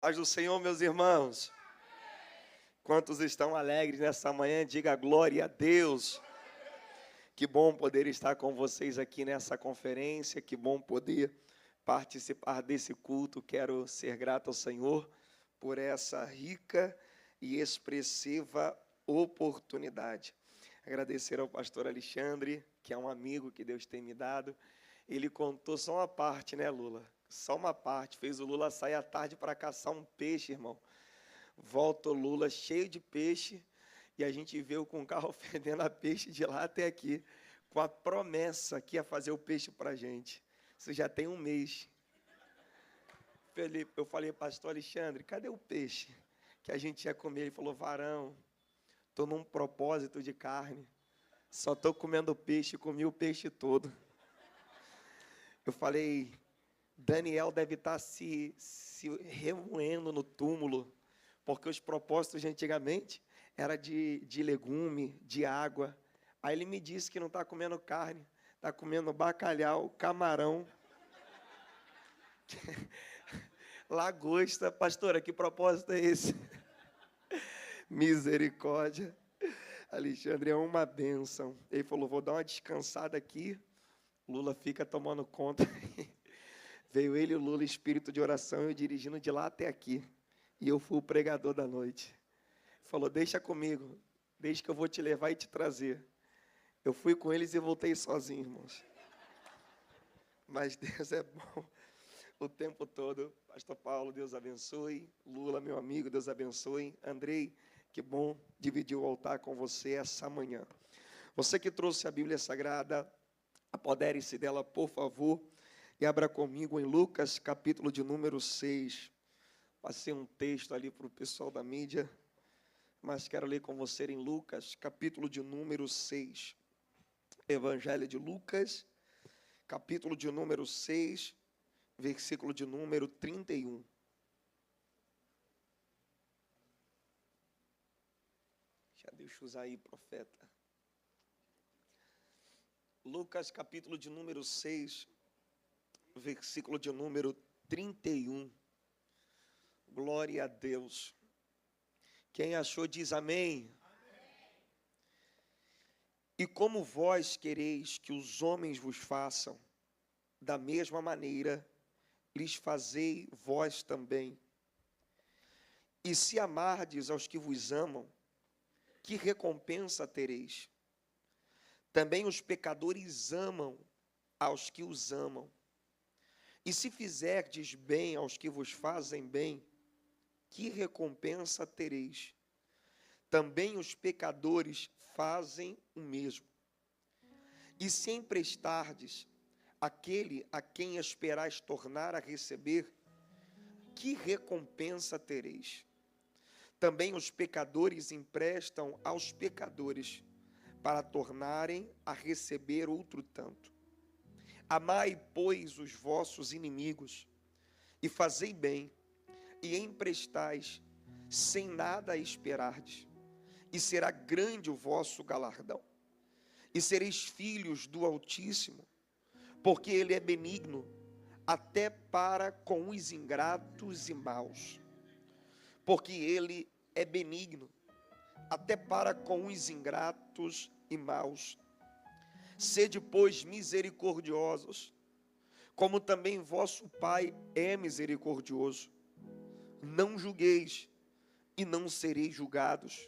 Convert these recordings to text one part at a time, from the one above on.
Paz do Senhor, meus irmãos. Quantos estão alegres nessa manhã? Diga glória a Deus. Que bom poder estar com vocês aqui nessa conferência. Que bom poder participar desse culto. Quero ser grato ao Senhor por essa rica e expressiva oportunidade. Agradecer ao pastor Alexandre, que é um amigo que Deus tem me dado. Ele contou só uma parte, né, Lula? Só uma parte. Fez o Lula sair à tarde para caçar um peixe, irmão. Volta o Lula cheio de peixe e a gente veio com o carro fedendo a peixe de lá até aqui, com a promessa que ia fazer o peixe para a gente. Isso já tem um mês. Eu falei, pastor Alexandre, cadê o peixe que a gente ia comer? Ele falou, varão, estou num propósito de carne, só estou comendo peixe, comi o peixe todo. Eu falei, Daniel deve estar se remoendo no túmulo, porque os propósitos de antigamente era de legume, de água. Aí ele me disse que não está comendo carne, está comendo bacalhau, camarão, lagosta. Pastora, que propósito é esse? Misericórdia. Alexandre, é uma bênção. Ele falou, vou dar uma descansada aqui. Lula fica tomando conta. Veio ele e o Lula, espírito de oração, eu dirigindo de lá até aqui. E eu fui o pregador da noite. Falou, deixa comigo, deixa que eu vou te levar e te trazer. Eu fui com eles e voltei sozinho, irmãos. Mas Deus é bom o tempo todo. Pastor Paulo, Deus abençoe. Lula, meu amigo, Deus abençoe. Andrei, que bom dividir o altar com você essa manhã. Você que trouxe a Bíblia Sagrada, apodere-se dela, por favor, e abra comigo em Lucas, capítulo de número 6. Passei um texto ali para o pessoal da mídia, mas quero ler com você em Lucas, capítulo de número 6. Evangelho de Lucas, capítulo de número 6, versículo de número 31. Deixa eu usar aí, profeta. Lucas, capítulo de número 6, versículo de número 31. Glória a Deus. Quem achou diz amém. Amém. E como vós quereis que os homens vos façam, da mesma maneira lhes fazei vós também. E se amardes aos que vos amam, que recompensa tereis? Também os pecadores amam aos que os amam. E se fizerdes bem aos que vos fazem bem, que recompensa tereis? Também os pecadores fazem o mesmo. E se emprestardes aquele a quem esperais tornar a receber, que recompensa tereis? Também os pecadores emprestam aos pecadores, para tornarem a receber outro tanto. Amai, pois, os vossos inimigos, e fazei bem, e emprestais, sem nada esperardes, e será grande o vosso galardão. E sereis filhos do Altíssimo, porque Ele é benigno, até para com os ingratos e maus. Porque Ele é benigno, até para com os ingratos e maus. Sede, pois, misericordiosos, como também vosso Pai é misericordioso. Não julgueis, e não sereis julgados.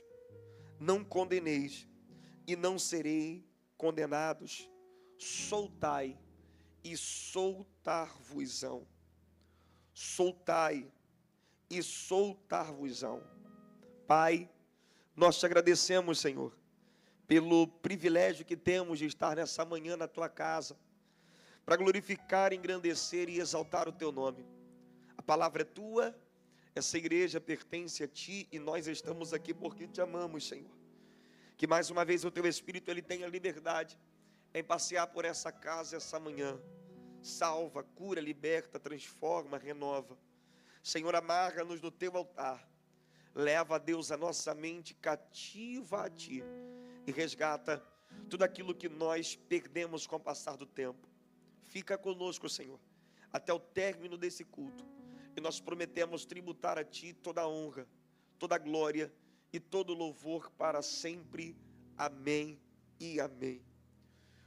Não condeneis, e não serei condenados. Soltai, e soltar-vos-ão. Soltai, e soltar-vos-ão. Pai, nós te agradecemos, Senhor, pelo privilégio que temos de estar nessa manhã na tua casa, para glorificar, engrandecer e exaltar o teu nome. A palavra é tua, essa igreja pertence a ti e nós estamos aqui porque te amamos, Senhor. Que mais uma vez o teu Espírito ele tenha liberdade em passear por essa casa essa manhã. Salva, cura, liberta, transforma, renova. Senhor, amarra-nos no teu altar. Leva, Deus, a nossa mente cativa a ti e resgata tudo aquilo que nós perdemos com o passar do tempo. Fica conosco, Senhor, até o término desse culto. e nós prometemos tributar a Ti toda a honra, toda a glória e todo o louvor para sempre. Amém e amém.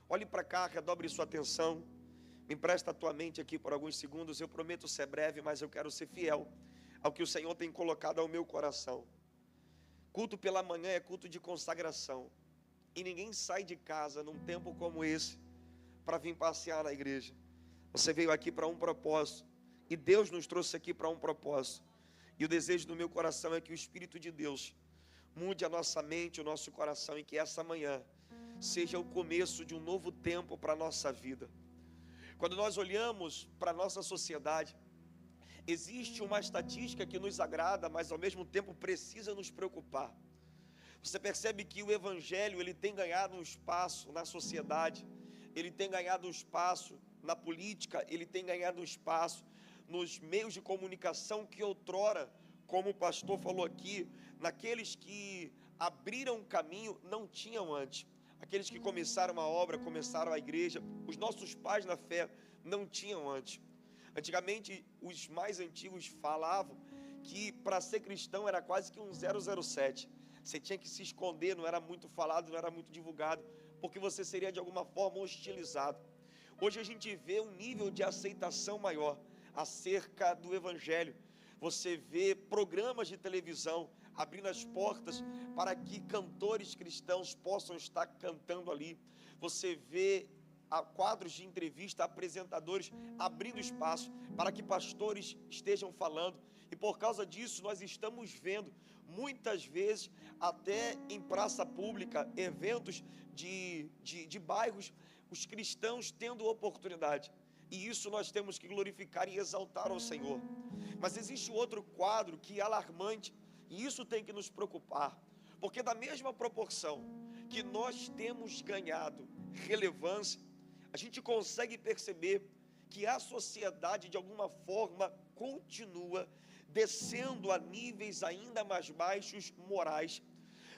Olhe para cá, redobre sua atenção, me empresta a tua mente aqui por alguns segundos. Eu prometo ser breve, mas eu quero ser fiel ao que o Senhor tem colocado ao meu coração. Culto pela manhã é culto de consagração, e ninguém sai de casa num tempo como esse para vir passear na igreja. Você veio aqui para um propósito, e Deus nos trouxe aqui para um propósito, e o desejo do meu coração é que o Espírito de Deus mude a nossa mente, o nosso coração, e que essa manhã seja o começo de um novo tempo para a nossa vida. Quando nós olhamos para a nossa sociedade, existe uma estatística que nos agrada, mas ao mesmo tempo precisa nos preocupar. Você percebe que o Evangelho, ele tem ganhado um espaço na sociedade, ele tem ganhado um espaço na política, ele tem ganhado um espaço nos meios de comunicação que outrora, como o pastor falou aqui, naqueles que abriram o caminho, não tinham antes. Aqueles que começaram a obra, começaram a igreja, os nossos pais na fé não tinham antes. Antigamente, os mais antigos falavam que para ser cristão era quase que um 007. Você tinha que se esconder, não era muito falado, não era muito divulgado, porque você seria de alguma forma hostilizado. Hoje a gente vê um nível de aceitação maior acerca do Evangelho. Você vê programas de televisão abrindo as portas para que cantores cristãos possam estar cantando ali. Você vê quadros de entrevista, apresentadores abrindo espaço para que pastores estejam falando, e por causa disso nós estamos vendo muitas vezes até em praça pública, eventos de bairros, os cristãos tendo oportunidade, e isso nós temos que glorificar e exaltar ao Senhor. Mas existe outro quadro que é alarmante, e isso tem que nos preocupar, porque da mesma proporção que nós temos ganhado relevância, a gente consegue perceber que a sociedade, de alguma forma, continua descendo a níveis ainda mais baixos morais.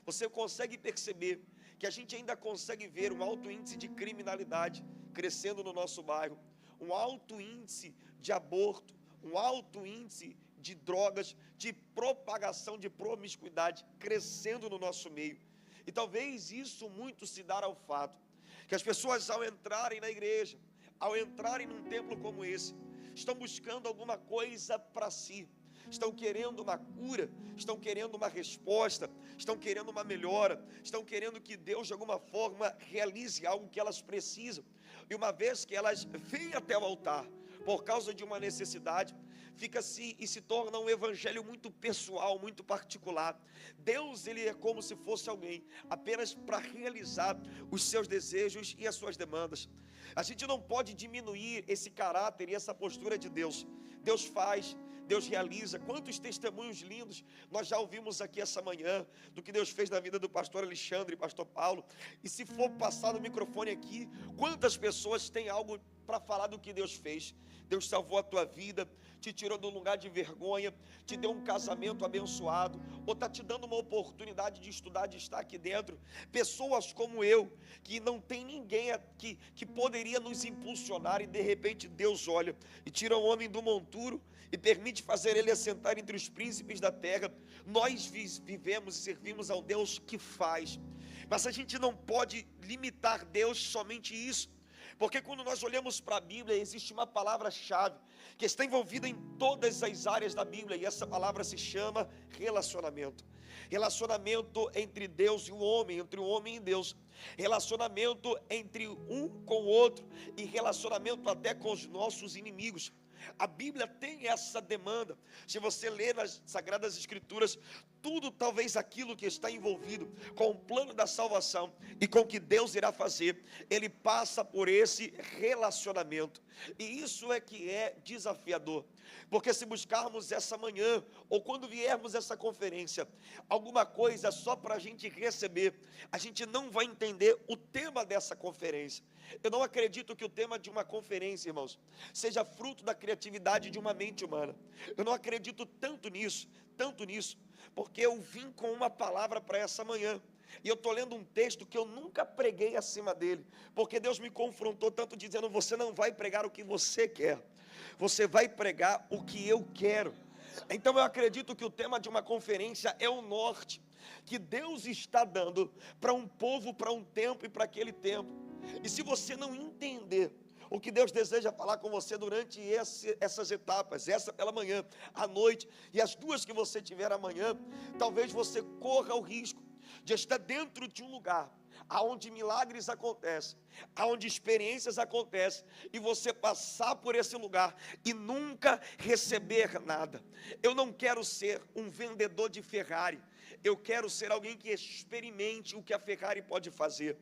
Você consegue perceber que a gente ainda consegue ver um alto índice de criminalidade crescendo no nosso bairro, um alto índice de aborto, um alto índice de drogas, de propagação de promiscuidade crescendo no nosso meio. E talvez isso muito se dá ao fato que as pessoas, ao entrarem na igreja, ao entrarem num templo como esse, estão buscando alguma coisa para si, estão querendo uma cura, estão querendo uma resposta, estão querendo uma melhora, estão querendo que Deus de alguma forma realize algo que elas precisam. E uma vez que elas vêm até o altar por causa de uma necessidade, se torna um evangelho muito pessoal, muito particular. Deus, ele é como se fosse alguém apenas para realizar os seus desejos e as suas demandas. A gente não pode diminuir esse caráter e essa postura de Deus. Deus faz, Deus realiza. Quantos testemunhos lindos nós já ouvimos aqui essa manhã do que Deus fez na vida do pastor Alexandre e pastor Paulo. E se for passar no microfone aqui, quantas pessoas têm algo para falar do que Deus fez? Deus salvou a tua vida, te tirou de um lugar de vergonha, te deu um casamento abençoado, ou está te dando uma oportunidade de estudar, de estar aqui dentro. Pessoas como eu, que não tem ninguém que poderia nos impulsionar, e de repente Deus olha e tira o homem do monturo e permite fazer ele assentar entre os príncipes da terra. Nós vivemos e servimos ao Deus que faz, mas a gente não pode limitar Deus somente isso. Porque quando nós olhamos para a Bíblia, existe uma palavra-chave que está envolvida em todas as áreas da Bíblia, e essa palavra se chama relacionamento. Relacionamento entre Deus e o homem, entre o homem e Deus. Relacionamento entre um com o outro, e relacionamento até com os nossos inimigos. A Bíblia tem essa demanda. Se você ler nas Sagradas Escrituras, tudo, talvez aquilo que está envolvido com o plano da salvação e com o que Deus irá fazer, ele passa por esse relacionamento. E isso é que é desafiador, porque se buscarmos essa manhã, ou quando viermos essa conferência, alguma coisa só para a gente receber, a gente não vai entender o tema dessa conferência. Eu não acredito que o tema de uma conferência, irmãos, seja fruto da criatividade de uma mente humana. Eu não acredito tanto nisso, porque eu vim com uma palavra para essa manhã. E eu estou lendo um texto que eu nunca preguei acima dele, porque Deus me confrontou tanto dizendo: você não vai pregar o que você quer, você vai pregar o que eu quero. Então eu acredito que o tema de uma conferência é o norte, que Deus está dando para um povo, para um tempo e para aquele tempo. E se você não entender o que Deus deseja falar com você durante essas etapas, essa pela manhã, à noite e as duas que você tiver amanhã, talvez você corra o risco de estar dentro de um lugar aonde milagres acontecem, aonde experiências acontecem, e você passar por esse lugar e nunca receber nada. Eu não quero ser um vendedor de Ferrari, eu quero ser alguém que experimente o que a Ferrari pode fazer.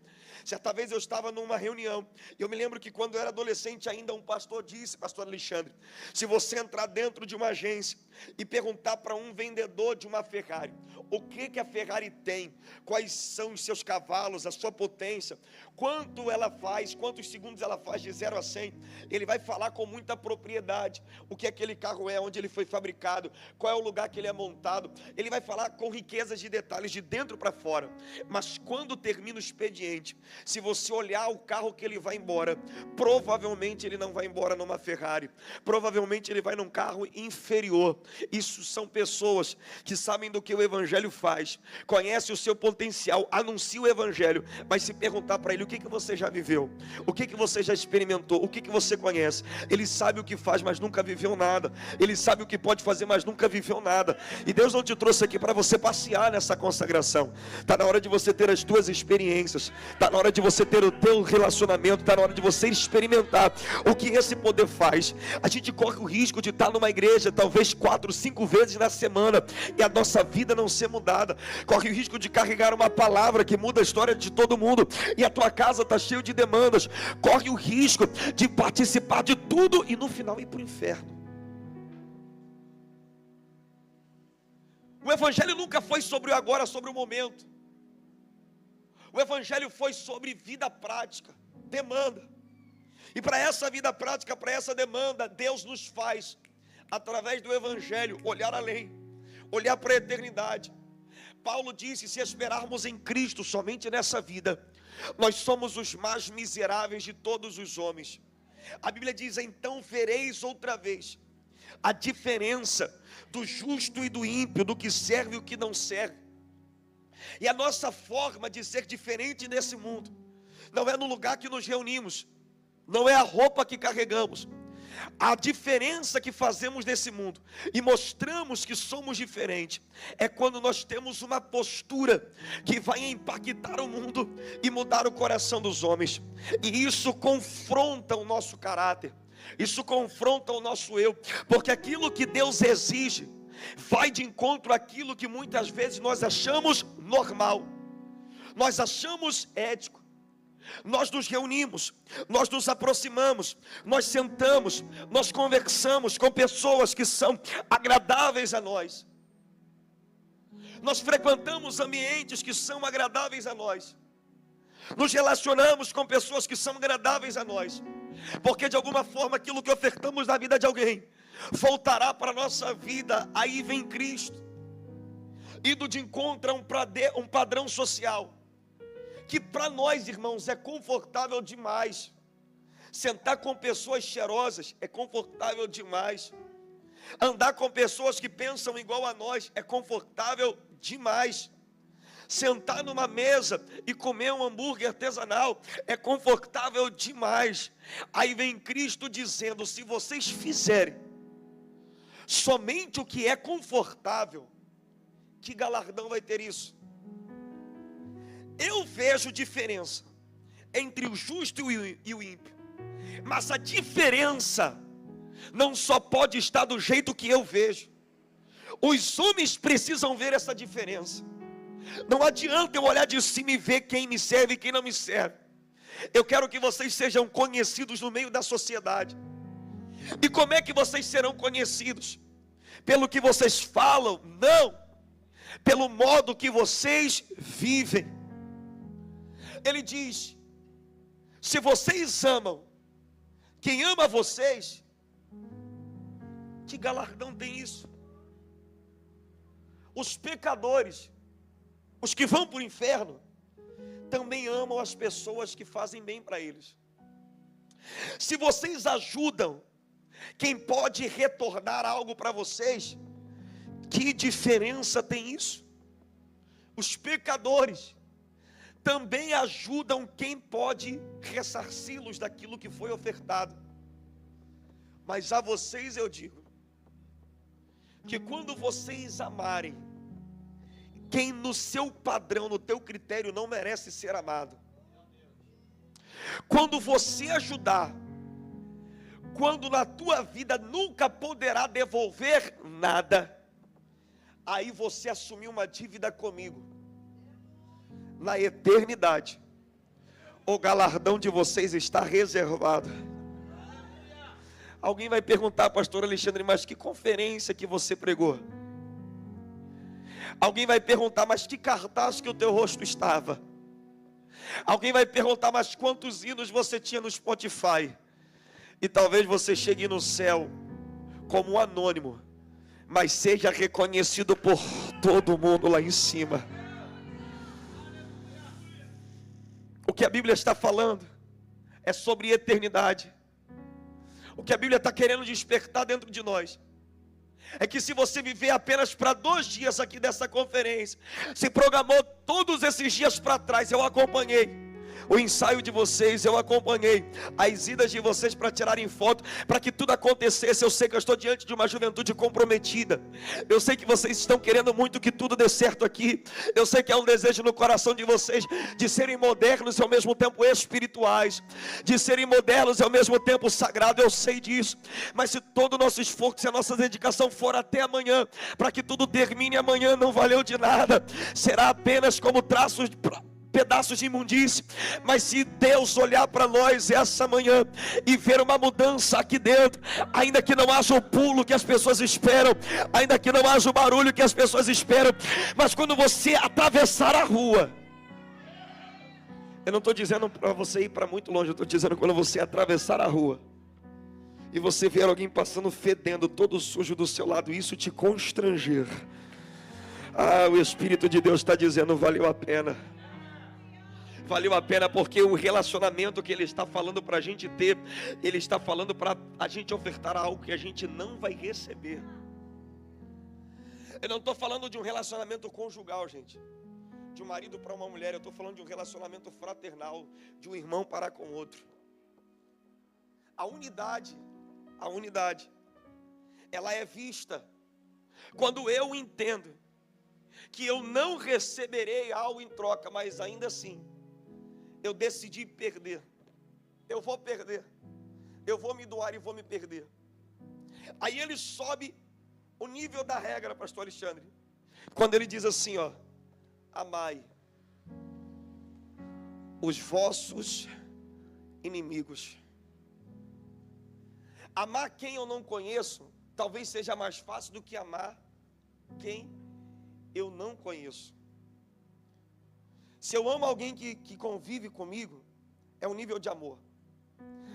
Certa vez eu estava numa reunião, e eu me lembro que quando eu era adolescente ainda, um pastor disse, pastor Alexandre, se você entrar dentro de uma agência e perguntar para um vendedor de uma Ferrari, o que a Ferrari tem, quais são os seus cavalos, a sua potência, quanto ela faz, quantos segundos ela faz de 0 a 100, ele vai falar com muita propriedade, o que aquele carro é, onde ele foi fabricado, qual é o lugar que ele é montado, ele vai falar com riquezas de detalhes, de dentro para fora. Mas quando termina o expediente, se você olhar o carro que ele vai embora, provavelmente ele não vai embora numa Ferrari, provavelmente ele vai num carro inferior. Isso são pessoas que sabem do que o Evangelho faz, conhecem o seu potencial, anunciam o Evangelho, mas se perguntar para ele o que você já viveu, o que você já experimentou, o que você conhece, ele sabe o que faz, mas nunca viveu nada, ele sabe o que pode fazer, mas nunca viveu nada. E Deus não te trouxe aqui para você passear nessa consagração. Está na hora de você ter as tuas experiências, está na hora de você ter o teu relacionamento, está na hora de você experimentar o que esse poder faz. A gente corre o risco de estar numa igreja talvez 4, 5 vezes na semana e a nossa vida não ser mudada. Corre o risco de carregar uma palavra que muda a história de todo mundo e a tua casa está cheia de demandas. Corre o risco de participar de tudo e no final ir para o inferno. O Evangelho nunca foi sobre o agora, sobre o momento. O Evangelho foi sobre vida prática, demanda. E para essa vida prática, para essa demanda, Deus nos faz, através do Evangelho, olhar além, olhar para a eternidade. Paulo disse: se esperarmos em Cristo somente nessa vida, nós somos os mais miseráveis de todos os homens. A Bíblia diz: então vereis outra vez a diferença do justo e do ímpio, do que serve e o que não serve. E a nossa forma de ser diferente nesse mundo não é no lugar que nos reunimos, não é a roupa que carregamos. A diferença que fazemos nesse mundo e mostramos que somos diferentes é quando nós temos uma postura que vai impactar o mundo e mudar o coração dos homens. E isso confronta o nosso caráter, isso confronta o nosso eu, porque aquilo que Deus exige vai de encontro àquilo que muitas vezes nós achamos normal, nós achamos ético. Nós nos reunimos, nós nos aproximamos, nós sentamos, nós conversamos com pessoas que são agradáveis a nós. Nós frequentamos ambientes que são agradáveis a nós. Nos relacionamos com pessoas que são agradáveis a nós. Porque de alguma forma aquilo que ofertamos na vida de alguém voltará para a nossa vida. Aí vem Cristo, indo de encontro a um padrão social que para nós, irmãos, é confortável demais. Sentar com pessoas cheirosas é confortável demais. Andar com pessoas que pensam igual a nós é confortável demais. Sentar numa mesa e comer um hambúrguer artesanal é confortável demais. Aí vem Cristo dizendo: se vocês fizerem somente o que é confortável, que galardão vai ter isso? Eu vejo diferença entre o justo e o ímpio, mas a diferença não só pode estar do jeito que eu vejo. Os homens precisam ver essa diferença. Não adianta eu olhar de cima e ver quem me serve e quem não me serve. Eu quero que vocês sejam conhecidos no meio da sociedade. E como é que vocês serão conhecidos? Pelo que vocês falam? Não, pelo modo que vocês vivem. Ele diz: se vocês amam quem ama vocês, que galardão tem isso? Os pecadores, Os que vão para o inferno também amam as pessoas que fazem bem para eles. Se vocês ajudam quem pode retornar algo para vocês, que diferença tem isso? Os pecadores também ajudam quem pode ressarci-los daquilo que foi ofertado. Mas a vocês eu digo, que quando vocês amarem quem no seu padrão, no teu critério não merece ser amado, quando você ajudar, quando na tua vida nunca poderá devolver nada, aí você assumiu uma dívida comigo. Na eternidade, o galardão de vocês está reservado. Alguém vai perguntar, pastor Alexandre, mas que conferência que você pregou? Alguém vai perguntar, mas que cartaz que o teu rosto estava? Alguém vai perguntar, mas quantos hinos você tinha no Spotify? E talvez você chegue no céu como um anônimo, mas seja reconhecido por todo mundo lá em cima. O que a Bíblia está falando é sobre eternidade. O que a Bíblia está querendo despertar dentro de nós é que se você viver apenas para 2 dias aqui dessa conferência, se programou todos esses dias para trás, eu acompanhei o ensaio de vocês, eu acompanhei as idas de vocês para tirarem foto, para que tudo acontecesse. Eu sei que eu estou diante de uma juventude comprometida, eu sei que vocês estão querendo muito que tudo dê certo aqui, eu sei que é um desejo no coração de vocês, de serem modernos e ao mesmo tempo espirituais, de serem modernos e ao mesmo tempo sagrados, eu sei disso, mas se todo o nosso esforço e a nossa dedicação for até amanhã, para que tudo termine amanhã, não valeu de nada, será apenas como pedaços de imundície. Mas se Deus olhar para nós essa manhã e ver uma mudança aqui dentro, ainda que não haja o pulo que as pessoas esperam, ainda que não haja o barulho que as pessoas esperam, mas quando você atravessar a rua, eu não estou dizendo para você ir para muito longe, eu estou dizendo quando você atravessar a rua e você ver alguém passando fedendo, todo sujo do seu lado, isso te constranger, o Espírito de Deus está dizendo, valeu a pena. Valeu a pena, porque o relacionamento que Ele está falando para a gente ter, Ele está falando para a gente ofertar algo que a gente não vai receber. Eu não estou falando de um relacionamento conjugal, gente, de um marido para uma mulher. Eu estou falando de um relacionamento fraternal, de um irmão para com o outro. A unidade, ela é vista quando eu entendo que eu não receberei algo em troca, mas ainda assim eu decidi perder. Eu vou perder. Eu vou me doar e vou me perder. Aí ele sobe o nível da regra, pastor Alexandre, quando ele diz assim, amai os vossos inimigos. Amar quem eu não conheço talvez seja mais fácil do que amar quem eu não conheço. Se eu amo alguém que convive comigo, é um nível de amor.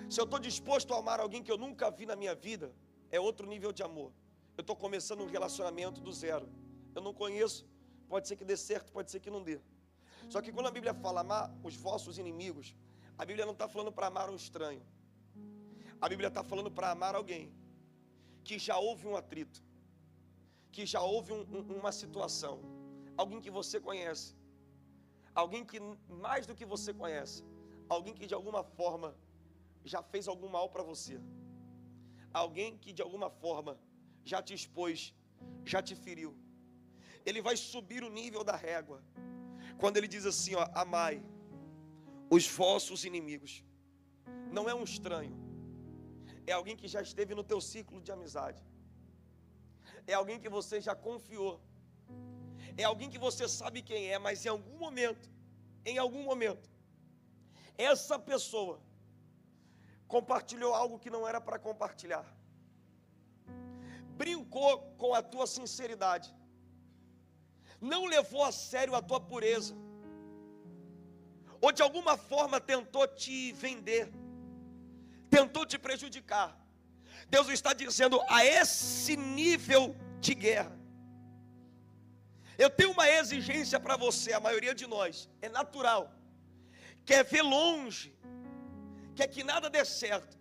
Se eu estou disposto a amar alguém que eu nunca vi na minha vida, é outro nível de amor. Eu estou começando um relacionamento do zero. Eu não conheço, pode ser que dê certo, pode ser que não dê. Só que quando a Bíblia fala amar os vossos inimigos, a Bíblia não está falando para amar um estranho. A Bíblia está falando para amar alguém que já houve um atrito, que já houve uma situação, alguém que você conhece, alguém que mais do que você conhece, alguém que de alguma forma já fez algum mal para você, alguém que de alguma forma já te expôs, já te feriu. Ele vai subir o nível da régua quando ele diz assim, amai os vossos inimigos. Não é um estranho, é alguém que já esteve no teu ciclo de amizade, é alguém que você já confiou, é alguém que você sabe quem é, mas em algum momento, essa pessoa compartilhou algo que não era para compartilhar, brincou com a tua sinceridade, não levou a sério a tua pureza, ou de alguma forma tentou te vender, tentou te prejudicar. Deus está dizendo, a esse nível de guerra, Eu tenho uma exigência para você, a maioria de nós, é natural, quer ver longe, quer que nada dê certo.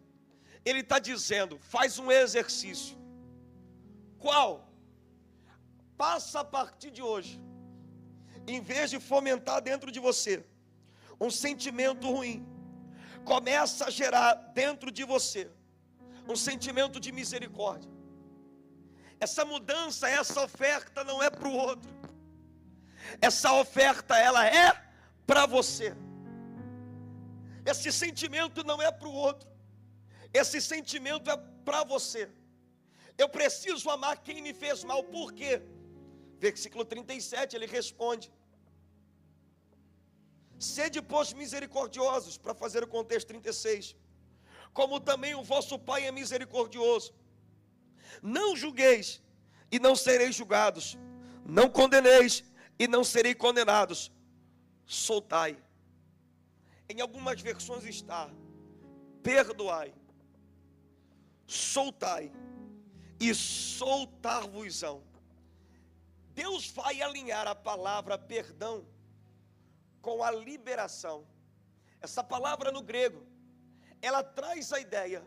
Ele está dizendo, faz um exercício. Qual? Passa a partir de hoje, em vez de fomentar dentro de você um sentimento ruim, começa a gerar dentro de você um sentimento de misericórdia. Essa mudança, essa oferta não é para o outro. Essa oferta, ela é para você. Esse sentimento não é para o outro. Esse sentimento é para você. Eu preciso amar quem me fez mal. Por quê? Versículo 37, ele responde: sede, pois, misericordiosos, para fazer o contexto 36, como também o vosso Pai é misericordioso. Não julgueis, e não sereis julgados. Não condeneis, e não sereis condenados. Soltai. Em algumas versões está: perdoai, soltai, e soltar-vos-ão. Deus vai alinhar a palavra perdão com a liberação. Essa palavra no grego, ela traz a ideia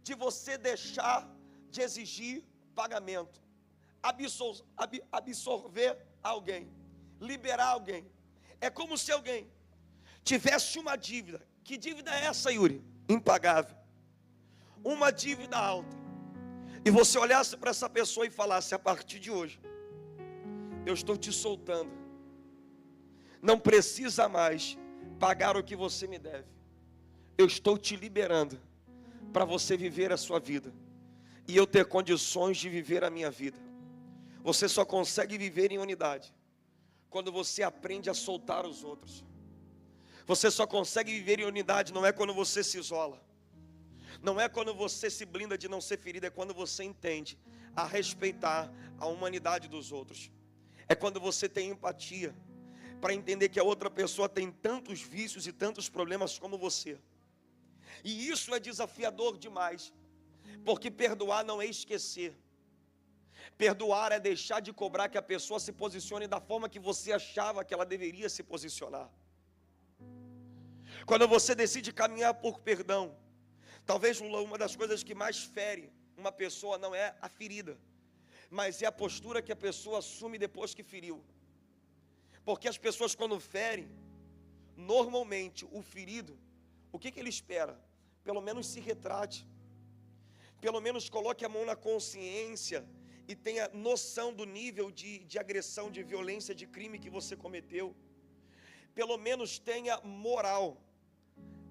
de você deixar de exigir pagamento, absorver alguém, liberar alguém. É como se alguém tivesse uma dívida. Que dívida é essa, Yuri? Impagável. Uma dívida alta. E você olhasse para essa pessoa e falasse: a partir de hoje, eu estou te soltando. Não precisa mais pagar o que você me deve. Eu estou te liberando para você viver a sua vida e eu ter condições de viver a minha vida. Você só consegue viver em unidade quando você aprende a soltar os outros. Você só consegue viver em unidade não é quando você se isola, não é quando você se blinda de não ser ferido, é quando você entende a respeitar a humanidade dos outros. É quando você tem empatia para entender que a outra pessoa tem tantos vícios e tantos problemas como você. E isso é desafiador demais, porque perdoar não é esquecer. Perdoar é deixar de cobrar que a pessoa se posicione da forma que você achava que ela deveria se posicionar. Quando você decide caminhar por perdão, talvez uma das coisas que mais fere uma pessoa não é a ferida, mas é a postura que a pessoa assume depois que feriu. Porque as pessoas, quando ferem, normalmente o ferido, o que ele espera? Pelo menos se retrate, pelo menos coloque a mão na consciência e tenha noção do nível de agressão, de violência, de crime que você cometeu. Pelo menos tenha moral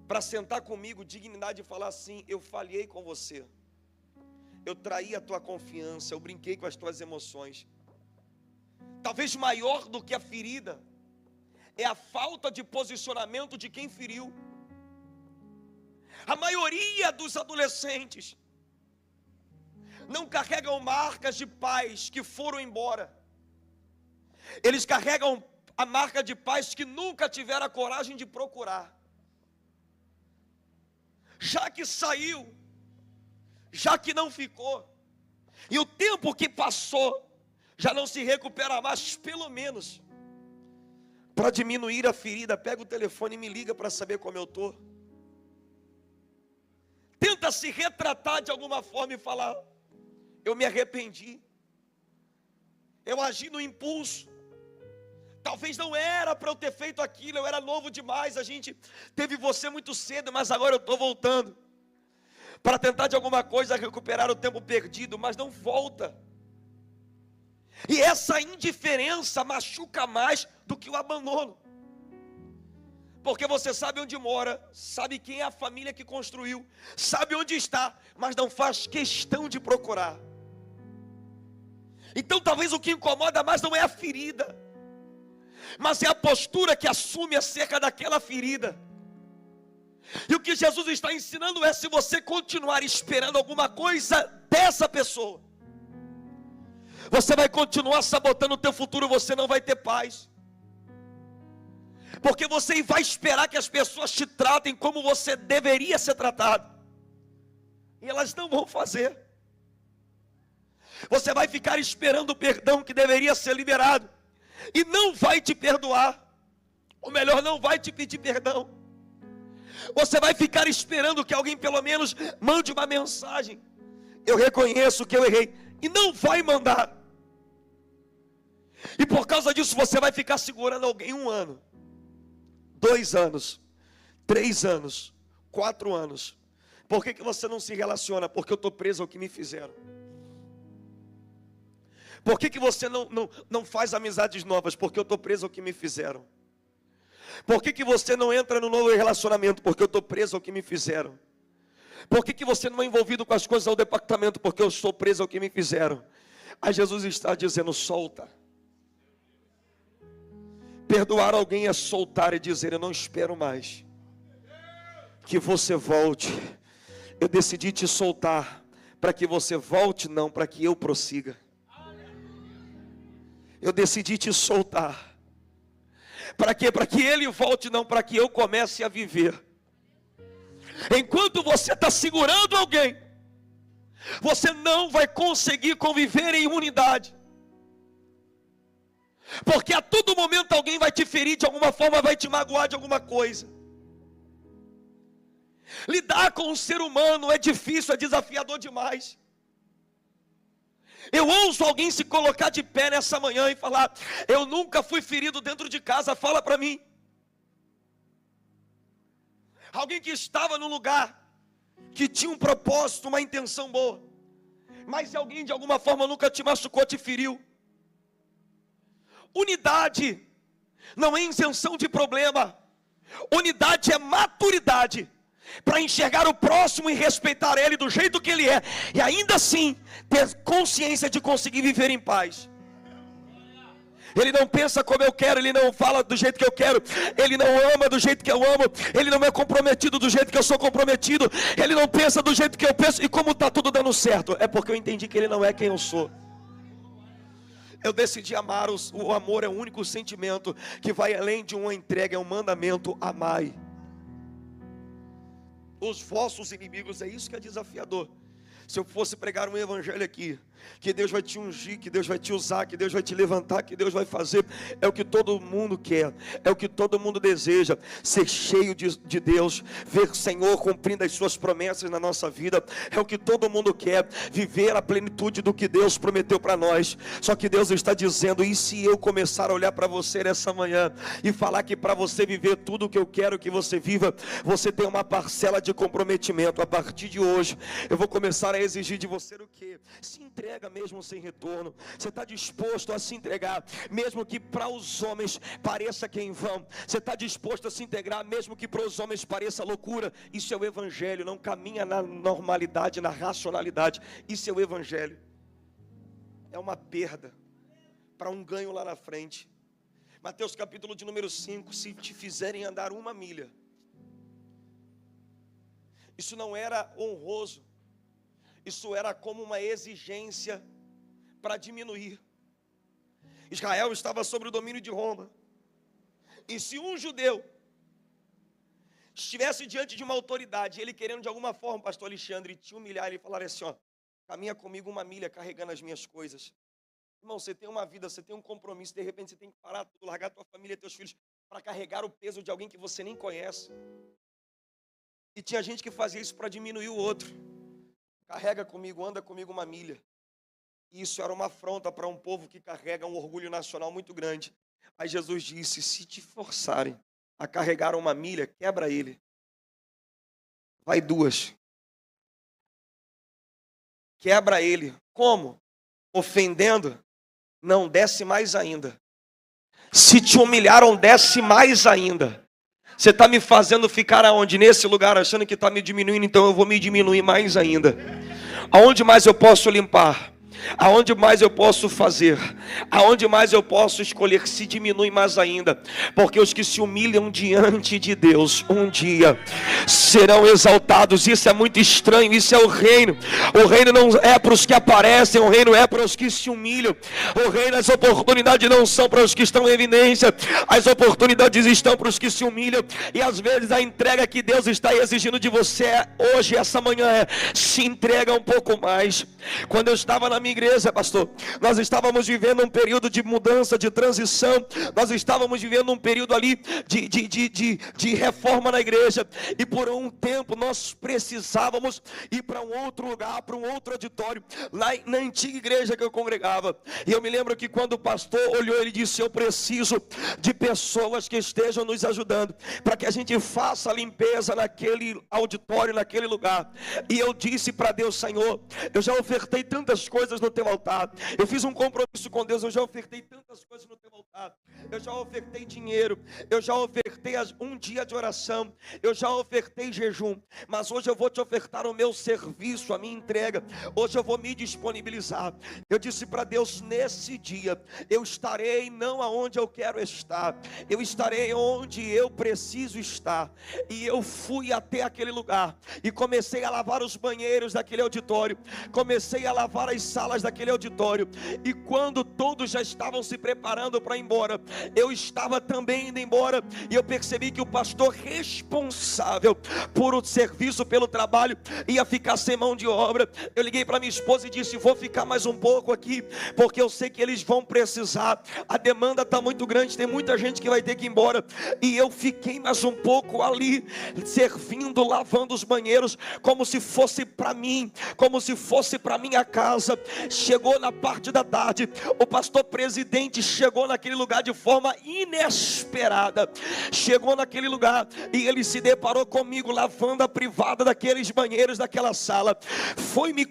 para sentar comigo, dignidade, e falar assim: eu falhei com você, eu traí a tua confiança, eu brinquei com as tuas emoções. Talvez maior do que a ferida é a falta de posicionamento de quem feriu. A maioria dos adolescentes não carregam marcas de pais que foram embora. Eles carregam a marca de pais que nunca tiveram a coragem de procurar. Já que saiu, já que não ficou, e o tempo que passou já não se recupera mais, pelo menos para diminuir a ferida, pega o telefone e me liga para saber como eu estou. Tenta se retratar de alguma forma e falar: eu me arrependi, eu agi no impulso, talvez não era para eu ter feito aquilo, eu era novo demais, a gente teve você muito cedo, mas agora eu estou voltando para tentar de alguma coisa recuperar o tempo perdido, mas não volta. E essa indiferença machuca mais do que o abandono, porque você sabe onde mora, sabe quem é a família que construiu, sabe onde está, mas não faz questão de procurar. Então talvez o que incomoda mais não é a ferida, mas é a postura que assume acerca daquela ferida. E o que Jesus está ensinando é: se você continuar esperando alguma coisa dessa pessoa, você vai continuar sabotando o teu futuro, você não vai ter paz. Porque você vai esperar que as pessoas te tratem como você deveria ser tratado, e elas não vão fazer. Você vai ficar esperando o perdão que deveria ser liberado, e não vai te perdoar, ou melhor, não vai te pedir perdão. Você vai ficar esperando que alguém pelo menos mande uma mensagem: eu reconheço que eu errei, e não vai mandar. E por causa disso você vai ficar segurando alguém 1 ano, 2 anos, 3 anos, 4 anos. Por que você não se relaciona? Porque eu estou preso ao que me fizeram. Por que você não faz amizades novas? Porque eu estou preso ao que me fizeram. Por que você não entra no novo relacionamento? Porque eu estou preso ao que me fizeram. Por que você não é envolvido com as coisas do departamento? Porque eu estou preso ao que me fizeram. Aí Jesus está dizendo: solta. Perdoar alguém é soltar e dizer: eu não espero mais que você volte. Eu decidi te soltar para que você volte, não para que eu prossiga. Eu decidi te soltar. Para quê? Para que ele volte, não para que eu comece a viver. Enquanto você está segurando alguém, você não vai conseguir conviver em unidade. Porque a todo momento alguém vai te ferir de alguma forma, vai te magoar de alguma coisa. Lidar com o ser humano é difícil, é desafiador demais. Eu ouço alguém se colocar de pé nessa manhã e falar: eu nunca fui ferido dentro de casa. Fala para mim. Alguém que estava num lugar que tinha um propósito, uma intenção boa, mas se alguém de alguma forma nunca te machucou, te feriu. Unidade não é isenção de problema. Unidade é maturidade para enxergar o próximo e respeitar ele do jeito que ele é, e ainda assim ter consciência de conseguir viver em paz. Ele não pensa como eu quero, ele não fala do jeito que eu quero, ele não ama do jeito que eu amo, ele não é comprometido do jeito que eu sou comprometido, ele não pensa do jeito que eu penso. E como está tudo dando certo? É porque eu entendi que ele não é quem eu sou. Eu decidi amar. O amor é o único sentimento que vai além de uma entrega, é um mandamento: amai os vossos inimigos. É isso que é desafiador. Se eu fosse pregar um evangelho aqui, que Deus vai te ungir, que Deus vai te usar, que Deus vai te levantar, que Deus vai fazer, é o que todo mundo quer, é o que todo mundo deseja: ser cheio de Deus, ver o Senhor cumprindo as suas promessas na nossa vida. É o que todo mundo quer, viver a plenitude do que Deus prometeu para nós. Só que Deus está dizendo: e se eu começar a olhar para você nessa manhã e falar que para você viver tudo o que eu quero que você viva, você tem uma parcela de comprometimento. A partir de hoje eu vou começar a exigir de você o quê? Se entrega mesmo sem retorno. Você está disposto a se entregar, mesmo que para os homens pareça que é em vão? Você está disposto a se integrar, mesmo que para os homens pareça loucura? Isso é o evangelho. Não caminha na normalidade, na racionalidade. Isso é o evangelho. É uma perda para um ganho lá na frente. Mateus capítulo de número 5: se te fizerem andar 1 milha. Isso não era honroso. Isso era como uma exigência para diminuir. Israel estava sob o domínio de Roma. E se um judeu estivesse diante de uma autoridade, ele querendo de alguma forma, pastor Alexandre, te humilhar, ele falaria assim: ó, caminha comigo 1 milha carregando as minhas coisas. Irmão, você tem uma vida, você tem um compromisso, de repente você tem que parar tudo, largar tua família, teus filhos, para carregar o peso de alguém que você nem conhece. E tinha gente que fazia isso para diminuir o outro. Carrega comigo, anda comigo 1 milha. E isso era uma afronta para um povo que carrega um orgulho nacional muito grande. Aí Jesus disse: se te forçarem a carregar 1 milha, quebra ele. Vai 2. Quebra ele. Como? Ofendendo? Não, desce mais ainda. Se te humilharam, desce mais ainda. Você está me fazendo ficar aonde? Nesse lugar, achando que está me diminuindo, então eu vou me diminuir mais ainda. Aonde mais eu posso limpar? Aonde mais eu posso fazer? Aonde mais eu posso escolher? Se diminui mais ainda. Porque os que se humilham diante de Deus, um dia serão exaltados. Isso é muito estranho, isso é o reino. O reino não é para os que aparecem, o reino é para os que se humilham. O reino, as oportunidades não são para os que estão em evidência, as oportunidades estão para os que se humilham. E às vezes a entrega que Deus está exigindo de você hoje, essa manhã, é: se entrega um pouco mais. Quando eu estava na minha minha igreja, pastor, nós estávamos vivendo um período de mudança, de transição, nós estávamos vivendo um período ali de reforma na igreja, e por um tempo nós precisávamos ir para um outro lugar, para um outro auditório, lá na antiga igreja que eu congregava. E eu me lembro que quando o pastor olhou, ele disse: eu preciso de pessoas que estejam nos ajudando, para que a gente faça a limpeza naquele auditório, naquele lugar. E eu disse para Deus: Senhor, eu já ofertei tantas coisas no teu altar, eu fiz um compromisso com Deus, eu já ofertei tantas coisas no teu altar, eu já ofertei dinheiro, eu já ofertei um dia de oração, eu já ofertei jejum, mas hoje eu vou te ofertar o meu serviço, a minha entrega, hoje eu vou me disponibilizar. Eu disse para Deus: nesse dia eu estarei não aonde eu quero estar, eu estarei onde eu preciso estar. E eu fui até aquele lugar e comecei a lavar os banheiros daquele auditório, comecei a lavar as salas daquele auditório, e quando todos já estavam se preparando para ir embora, eu estava também indo embora, e eu percebi que o pastor responsável por o serviço, pelo trabalho, ia ficar sem mão de obra. Eu liguei para minha esposa e disse: vou ficar mais um pouco aqui, porque eu sei que eles vão precisar, a demanda está muito grande, tem muita gente que vai ter que ir embora. E eu fiquei mais um pouco ali, servindo, lavando os banheiros, como se fosse para mim, como se fosse para minha casa. Chegou na parte da tarde, o pastor presidente chegou naquele lugar de forma inesperada, chegou naquele lugar e ele se deparou comigo lavando a privada daqueles banheiros daquela sala. Foi me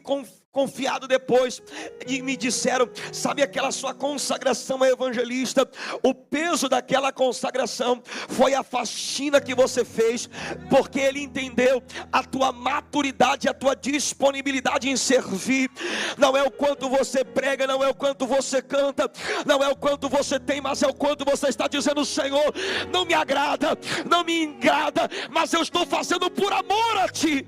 confiado depois, e me disseram: sabe aquela sua consagração a evangelista, o peso daquela consagração foi a faxina que você fez, porque ele entendeu a tua maturidade, a tua disponibilidade em servir. Não é o quanto você prega, não é o quanto você canta, não é o quanto você tem, mas é o quanto você está dizendo: Senhor, não me agrada, não me agrada, mas eu estou fazendo por amor a ti.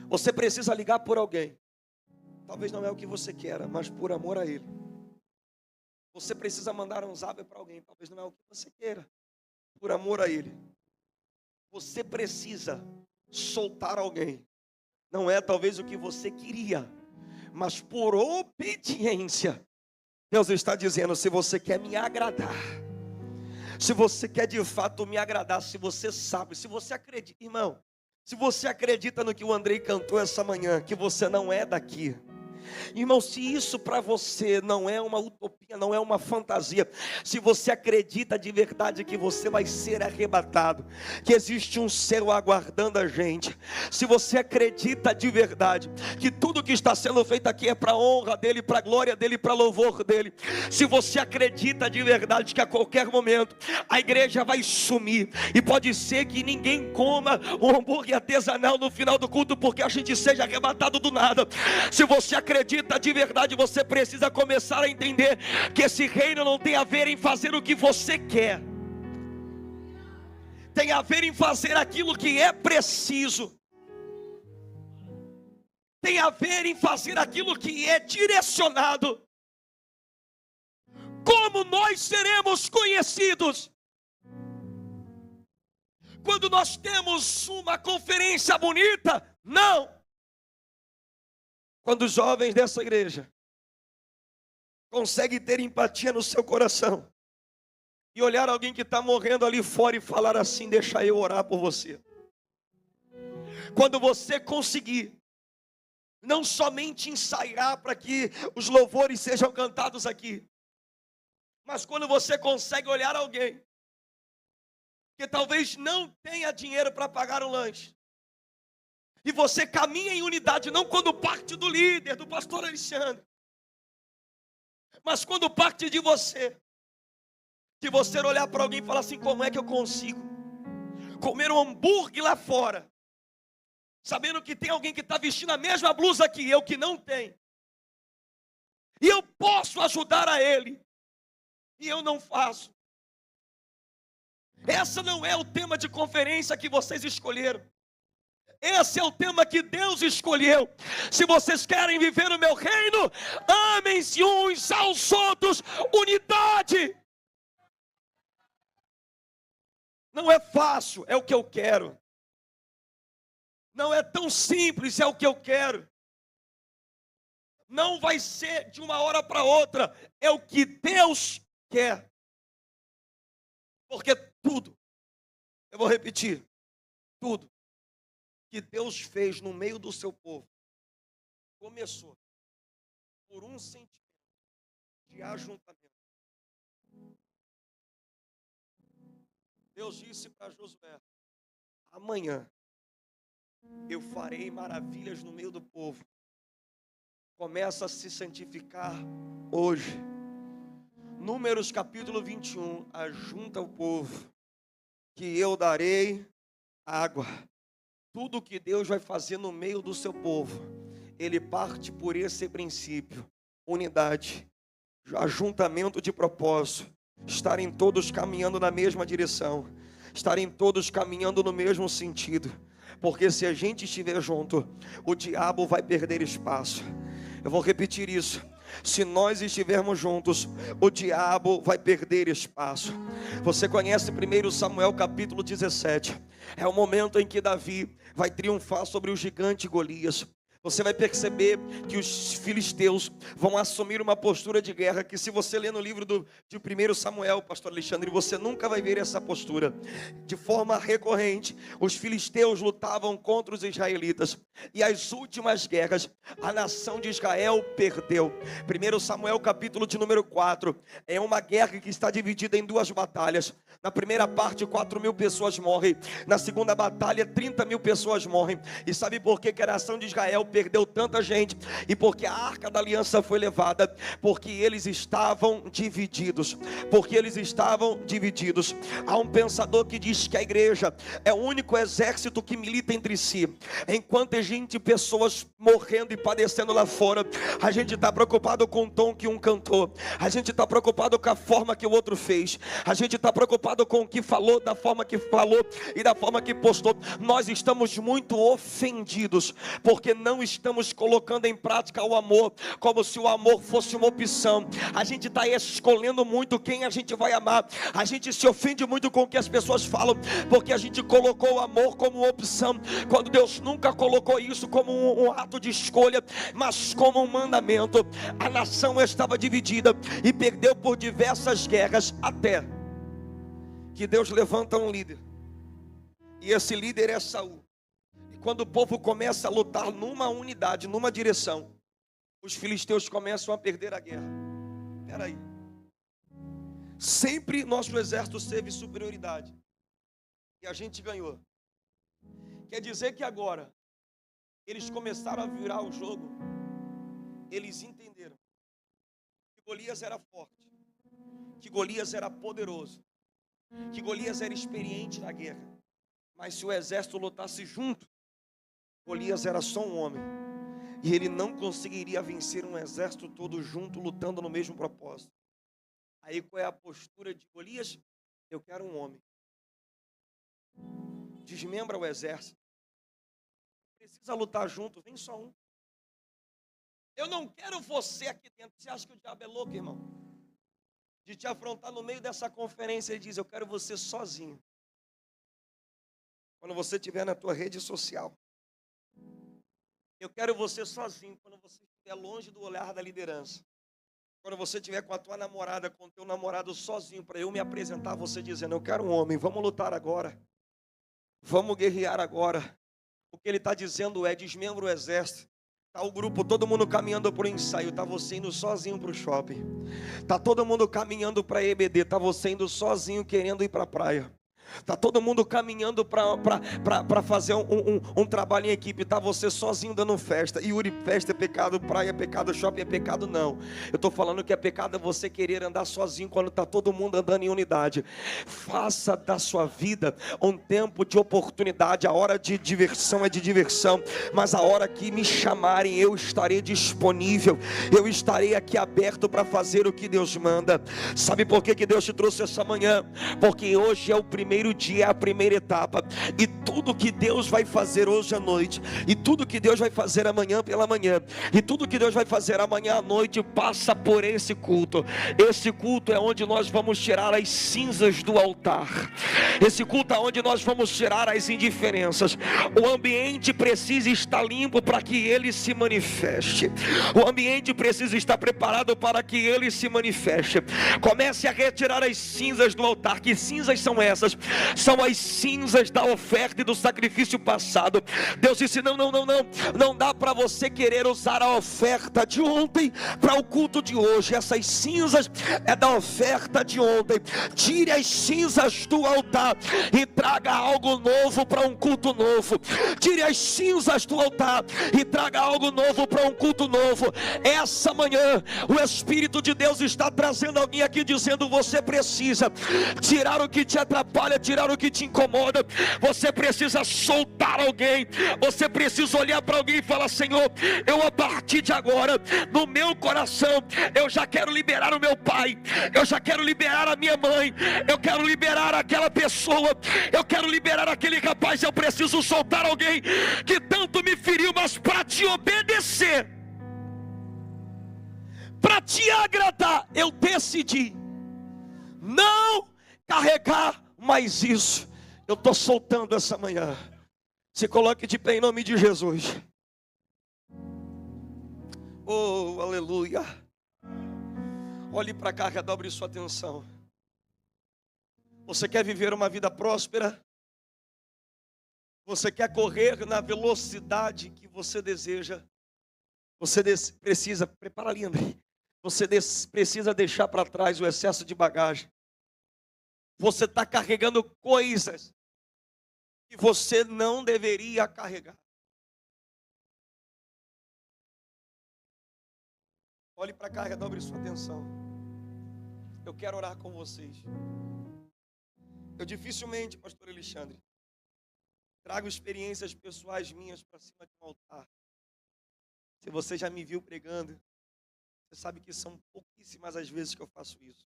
Você precisa ligar por alguém, talvez não é o que você queira, mas por amor a ele. Você precisa mandar um zap para alguém, talvez não é o que você queira, por amor a ele. Você precisa soltar alguém, não é talvez o que você queria, mas por obediência. Deus está dizendo: se você quer me agradar, se você quer de fato me agradar, se você sabe, se você acredita, irmão, se você acredita no que o Andrei cantou essa manhã, que você não é daqui, irmão, se isso para você não é uma utopia, não é uma fantasia, se você acredita de verdade que você vai ser arrebatado, que existe um céu aguardando a gente, se você acredita de verdade que tudo que está sendo feito aqui é para a honra dele, para a glória dele, para louvor dele, se você acredita de verdade que a qualquer momento a igreja vai sumir, e pode ser que ninguém coma um hambúrguer artesanal no final do culto, porque a gente seja arrebatado do nada, se você acredita de verdade, você precisa começar a entender que esse reino não tem a ver em fazer o que você quer, tem a ver em fazer aquilo que é preciso, tem a ver em fazer aquilo que é direcionado. Como nós seremos conhecidos? Quando nós temos uma conferência bonita? Não. Quando os jovens dessa igreja conseguem ter empatia no seu coração e olhar alguém que está morrendo ali fora e falar assim: deixa eu orar por você. Quando você conseguir não somente ensaiar para que os louvores sejam cantados aqui, mas quando você consegue olhar alguém que talvez não tenha dinheiro para pagar o lanche, e você caminha em unidade, não quando parte do líder, do pastor Alexandre, mas quando parte de você, que você olhar para alguém e falar assim: como é que eu consigo comer um hambúrguer lá fora, sabendo que tem alguém que está vestindo a mesma blusa que eu, que não tem, e eu posso ajudar a ele, e eu não faço. Essa não é o tema de conferência que vocês escolheram. Esse é o tema que Deus escolheu. Se vocês querem viver no meu reino, amem-se uns aos outros, unidade. Não é fácil, é o que eu quero. Não é tão simples, é o que eu quero. Não vai ser de uma hora para outra. É o que Deus quer. Porque tudo, eu vou repetir, tudo que Deus fez no meio do seu povo, começou por um sentimento de ajuntamento. Deus disse para Josué: amanhã eu farei maravilhas no meio do povo. Começa a se santificar hoje. Números capítulo 21, ajunta o povo, que eu darei água. Tudo que Deus vai fazer no meio do seu povo, Ele parte por esse princípio: unidade, ajuntamento de propósito, estarem todos caminhando na mesma direção, estarem todos caminhando no mesmo sentido, porque se a gente estiver junto, o diabo vai perder espaço. Eu vou repetir isso: se nós estivermos juntos, o diabo vai perder espaço. Você conhece 1 Samuel capítulo 17, é o momento em que Davi vai triunfar sobre o gigante Golias. Você vai perceber que os filisteus vão assumir uma postura de guerra que, se você ler no livro de 1 Samuel, pastor Alexandre, você nunca vai ver essa postura. De forma recorrente, os filisteus lutavam contra os israelitas. E as últimas guerras, a nação de Israel perdeu. 1 Samuel capítulo de número 4, é uma guerra que está dividida em duas batalhas. Na primeira parte, 4.000 pessoas morrem. Na segunda batalha, 30.000 pessoas morrem. E sabe por que a nação de Israel perdeu tanta gente? E porque a arca da aliança foi levada, porque eles estavam divididos. Porque eles estavam divididos. Há um pensador que diz que a igreja é o único exército que milita entre si. Enquanto existe pessoas morrendo e padecendo lá fora, a gente está preocupado com o tom que um cantou, a gente está preocupado com a forma que o outro fez, a gente está preocupado com o que falou, da forma que falou e da forma que postou. Nós estamos muito ofendidos, porque não estamos colocando em prática o amor, como se o amor fosse uma opção. A gente está escolhendo muito quem a gente vai amar. A gente se ofende muito com o que as pessoas falam, porque a gente colocou o amor como opção, quando Deus nunca colocou isso como um ato de escolha, mas como um mandamento. A nação estava dividida e perdeu por diversas guerras, até que Deus levanta um líder, e esse líder é Saul. E quando o povo começa a lutar numa unidade, numa direção, os filisteus começam a perder a guerra. Espera aí, sempre nosso exército teve superioridade e a gente ganhou. Quer dizer que agora eles começaram a virar o jogo. Eles entenderam que Golias era forte, que Golias era poderoso, que Golias era experiente na guerra. Mas se o exército lutasse junto, Golias era só um homem, e ele não conseguiria vencer um exército todo junto, lutando no mesmo propósito. Aí qual é a postura de Golias? Eu quero um homem. Desmembra o exército. Precisa lutar junto, vem só um. Eu não quero você aqui dentro. Você acha que o diabo é louco, irmão? De te afrontar no meio dessa conferência. Ele diz: eu quero você sozinho. Quando você estiver na tua rede social. Eu quero você sozinho. Quando você estiver longe do olhar da liderança. Quando você estiver com a tua namorada, com o teu namorado sozinho, para eu me apresentar a você dizendo: eu quero um homem, vamos lutar agora. Vamos guerrear agora. O que ele está dizendo é: desmembra o exército. Está o grupo, todo mundo caminhando para o ensaio, está você indo sozinho para o shopping. Está todo mundo caminhando para a EBD, está você indo sozinho querendo ir para a praia. Está todo mundo caminhando para fazer um trabalho em equipe. Está você sozinho dando festa. Yuri, festa é pecado, praia é pecado, shopping é pecado. Não, eu estou falando que é pecado você querer andar sozinho quando está todo mundo andando em unidade. Faça da sua vida um tempo de oportunidade. A hora de diversão é de diversão, mas a hora que me chamarem, eu estarei disponível. Eu estarei aqui aberto para fazer o que Deus manda. Sabe por que Deus te trouxe essa manhã? Porque hoje é o primeiro primeiro dia, é a primeira etapa. E tudo que Deus vai fazer hoje à noite, e tudo que Deus vai fazer amanhã pela manhã, e tudo que Deus vai fazer amanhã à noite, passa por esse culto. Esse culto é onde nós vamos tirar as cinzas do altar. Esse culto é onde nós vamos tirar as indiferenças. O ambiente precisa estar limpo para que Ele se manifeste. O ambiente precisa estar preparado para que Ele se manifeste. Comece a retirar as cinzas do altar. Que cinzas são essas? São as cinzas da oferta e do sacrifício passado. Deus disse: não dá para você querer usar a oferta de ontem para o culto de hoje. Essas cinzas é da oferta de ontem. Tire as cinzas do altar e traga algo novo para um culto novo. Tire as cinzas do altar e traga algo novo para um culto novo. Essa manhã o Espírito de Deus está trazendo alguém aqui dizendo: você precisa tirar o que te atrapalha, tirar o que te incomoda. Você precisa soltar alguém. Você precisa olhar para alguém e falar: Senhor, eu a partir de agora, no meu coração, eu já quero liberar o meu pai, eu já quero liberar a minha mãe, eu quero liberar aquela pessoa, eu quero liberar aquele rapaz. Eu preciso soltar alguém que tanto me feriu, mas para te obedecer, para te agradar, eu decidi não carregar mais isso. Eu estou soltando essa manhã. Se coloque de pé em nome de Jesus. Oh, aleluia. Olhe para cá, redobre sua atenção. Você quer viver uma vida próspera? Você quer correr na velocidade que você deseja? Você precisa, prepara ali, André. Você precisa deixar para trás o excesso de bagagem. Você está carregando coisas que você não deveria carregar. Olhe para cá, redobre sua atenção. Eu quero orar com vocês. Eu dificilmente, pastor Alexandre, trago experiências pessoais minhas para cima de um altar. Se você já me viu pregando, você sabe que são pouquíssimas as vezes que eu faço isso.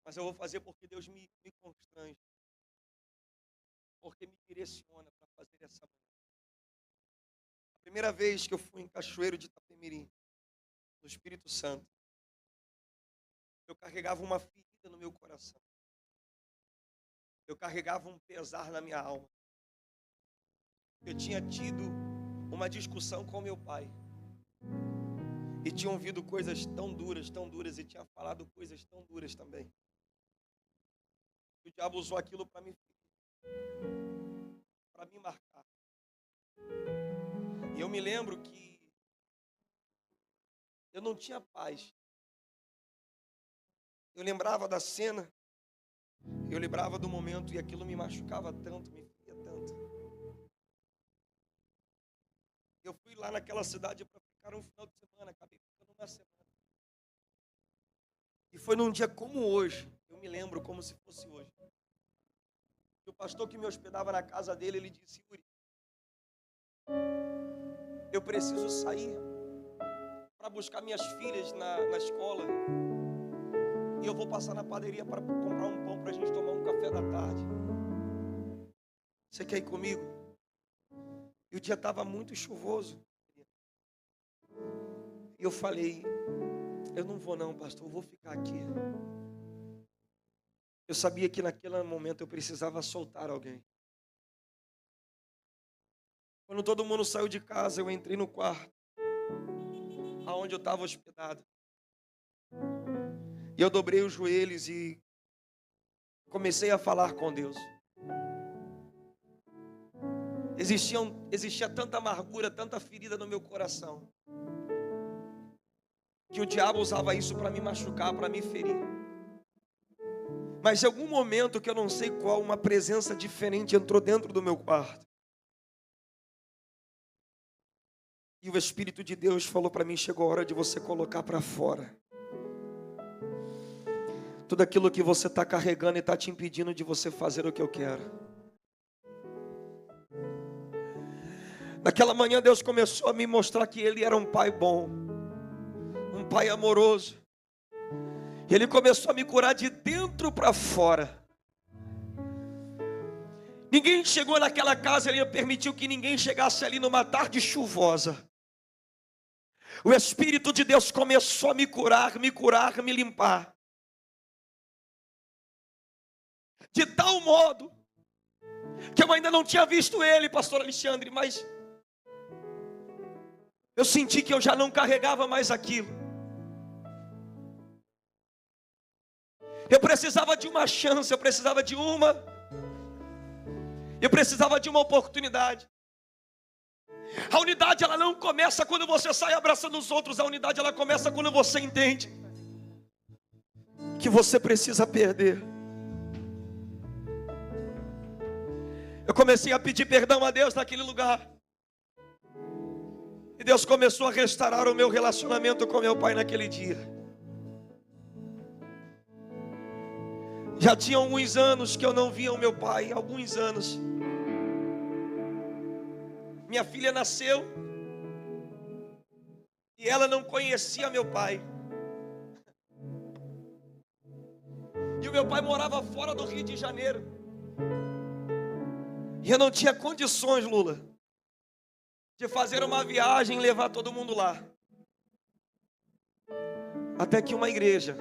Mas eu vou fazer porque Deus me constrange. Porque me direciona para fazer essa manhã. A primeira vez que eu fui em Cachoeiro de Itapemirim, no Espírito Santo, eu carregava uma ferida no meu coração. Eu carregava um pesar na minha alma. Eu tinha tido uma discussão com meu pai. E tinha ouvido coisas tão duras, e tinha falado coisas tão duras também. O diabo usou aquilo para me marcar. E eu me lembro que eu não tinha paz. Eu lembrava da cena, eu lembrava do momento, e aquilo me machucava tanto, me feria tanto. Eu fui lá naquela cidade para ficar um final de semana, acabei ficando uma semana. E foi num dia como hoje, eu me lembro como se fosse hoje. O pastor que me hospedava na casa dele, ele disse: Yuri, eu preciso sair para buscar minhas filhas na escola. E eu vou passar na padaria para comprar um pão para a gente tomar um café da tarde. Você quer ir comigo? E o dia estava muito chuvoso. E eu falei: eu não vou não, pastor, eu vou ficar aqui. Eu sabia que naquele momento eu precisava soltar alguém. Quando todo mundo saiu de casa, eu entrei no quarto, aonde eu estava hospedado. E eu dobrei os joelhos e comecei a falar com Deus. Existia tanta amargura, tanta ferida no meu coração, que o diabo usava isso para me machucar, para me ferir. Mas em algum momento, que eu não sei qual, uma presença diferente entrou dentro do meu quarto. E o Espírito de Deus falou para mim: chegou a hora de você colocar para fora tudo aquilo que você está carregando e está te impedindo de você fazer o que eu quero. Naquela manhã Deus começou a me mostrar que Ele era um pai bom, um pai amoroso. Ele começou a me curar de dentro para fora. Ninguém chegou naquela casa, ele permitiu que ninguém chegasse ali numa tarde chuvosa. O Espírito de Deus começou a me curar, me limpar. De tal modo que eu ainda não tinha visto ele, pastor Alexandre, mas eu senti que eu já não carregava mais aquilo. Eu precisava de uma chance, eu precisava de uma oportunidade. A unidade, ela não começa quando você sai abraçando os outros. A unidade, ela começa quando você entende que você precisa perder. Eu comecei a pedir perdão a Deus naquele lugar. E Deus começou a restaurar o meu relacionamento com meu pai naquele dia. Já tinha alguns anos que eu não via o meu pai, alguns anos. Minha filha nasceu e ela não conhecia meu pai. E o meu pai morava fora do Rio de Janeiro. E eu não tinha condições, Lula, de fazer uma viagem e levar todo mundo lá. Até que uma igreja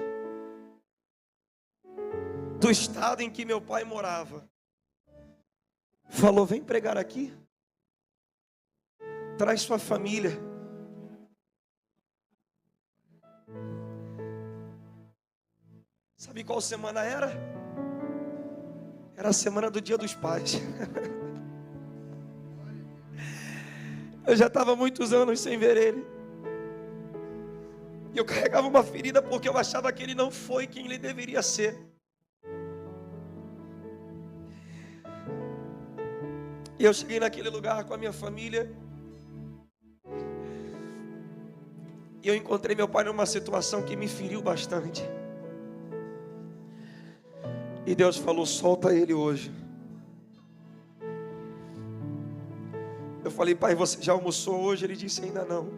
do estado em que meu pai morava falou: vem pregar aqui. Traz sua família. Sabe qual semana era? Era a semana do Dia dos Pais. Eu já estava muitos anos sem ver ele. E eu carregava uma ferida porque eu achava que ele não foi quem ele deveria ser. E eu cheguei naquele lugar com a minha família. E eu encontrei meu pai numa situação que me feriu bastante. E Deus falou: solta ele hoje. Eu falei: pai, você já almoçou hoje? Ele disse: ainda não.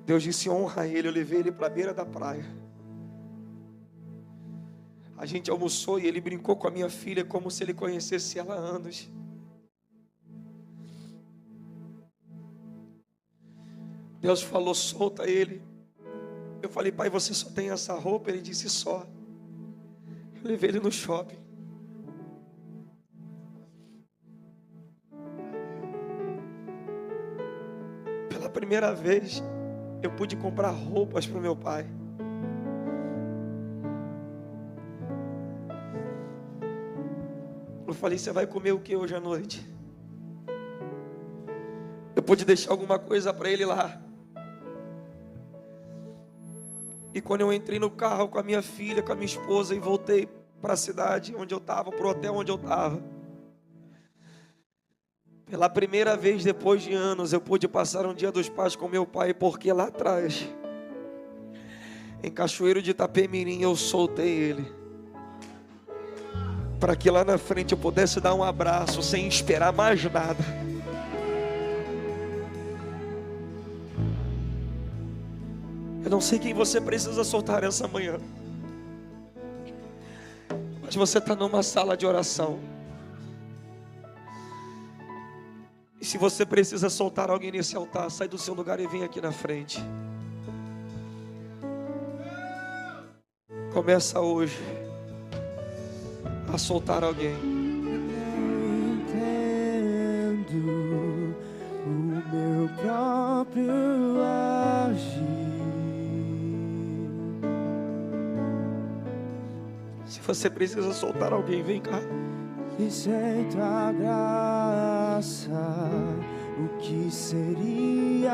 Deus disse: honra ele. Eu levei ele para a beira da praia. A gente almoçou e ele brincou com a minha filha como se ele conhecesse ela há anos. Deus falou: solta ele. Eu falei: pai, você só tem essa roupa? Ele disse: só. Eu levei ele no shopping. Pela primeira vez, eu pude comprar roupas para o meu pai. Eu falei: você vai comer o que hoje à noite? Eu pude deixar alguma coisa para ele lá. E quando eu entrei no carro com a minha filha, com a minha esposa, e voltei para a cidade onde eu estava, para o hotel onde eu estava, pela primeira vez depois de anos, eu pude passar um Dia dos Pais com meu pai, porque lá atrás, em Cachoeiro de Itapemirim, eu soltei ele, para que lá na frente eu pudesse dar um abraço sem esperar mais nada. Eu não sei quem você precisa soltar essa manhã, mas você está numa sala de oração. E se você precisa soltar alguém nesse altar, sai do seu lugar e vem aqui na frente. Começa hoje a soltar alguém. Eu entendo o meu próprio agir. Se você precisa soltar alguém, vem cá. E sem tua graça, o que seria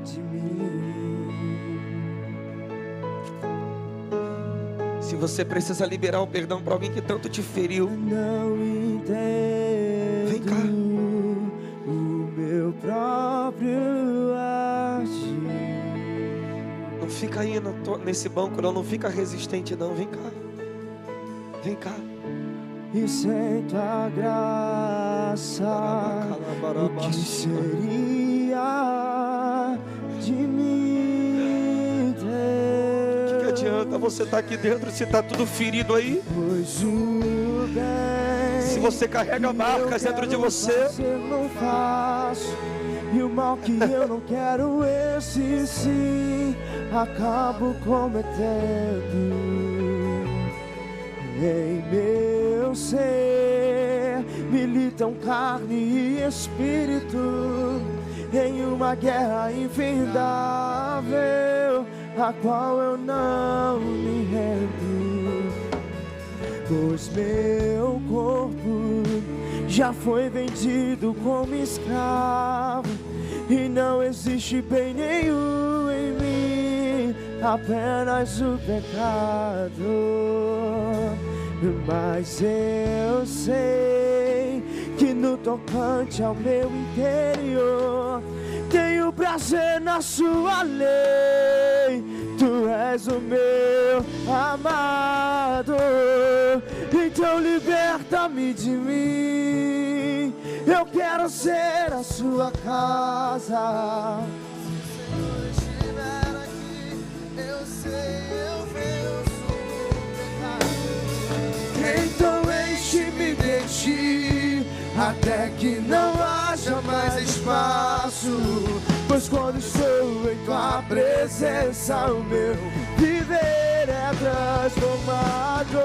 de mim? Se você precisa liberar o perdão para alguém que tanto te feriu, Não entendo vem cá. o meu próprio agir. Não fica aí nesse banco não fica resistente não, vem cá. Vem cá. E sem tua graça, o que seria de mim? O que adianta você estar aqui dentro se está tudo ferido aí? Pois o bem Se você carrega marcas dentro de você, não faço, e o mal que eu não quero, esse sim, acabo cometendo. Em meu ser militam carne e espírito, em uma guerra infindável, a qual eu não me rendo. Pois meu corpo já foi vendido como escravo, e não existe bem nenhum em mim, apenas o pecado. Mas eu sei que no tocante ao meu interior, tenho prazer na sua lei. Tu és o meu amado, então liberta-me de mim. Eu quero ser a sua casa. Se o Senhor estiver aqui, eu sei, eu venço o pecado. Então enche-me de ti, até que não haja mais espaço. Pois quando estou em tua presença, o meu viver é transformado.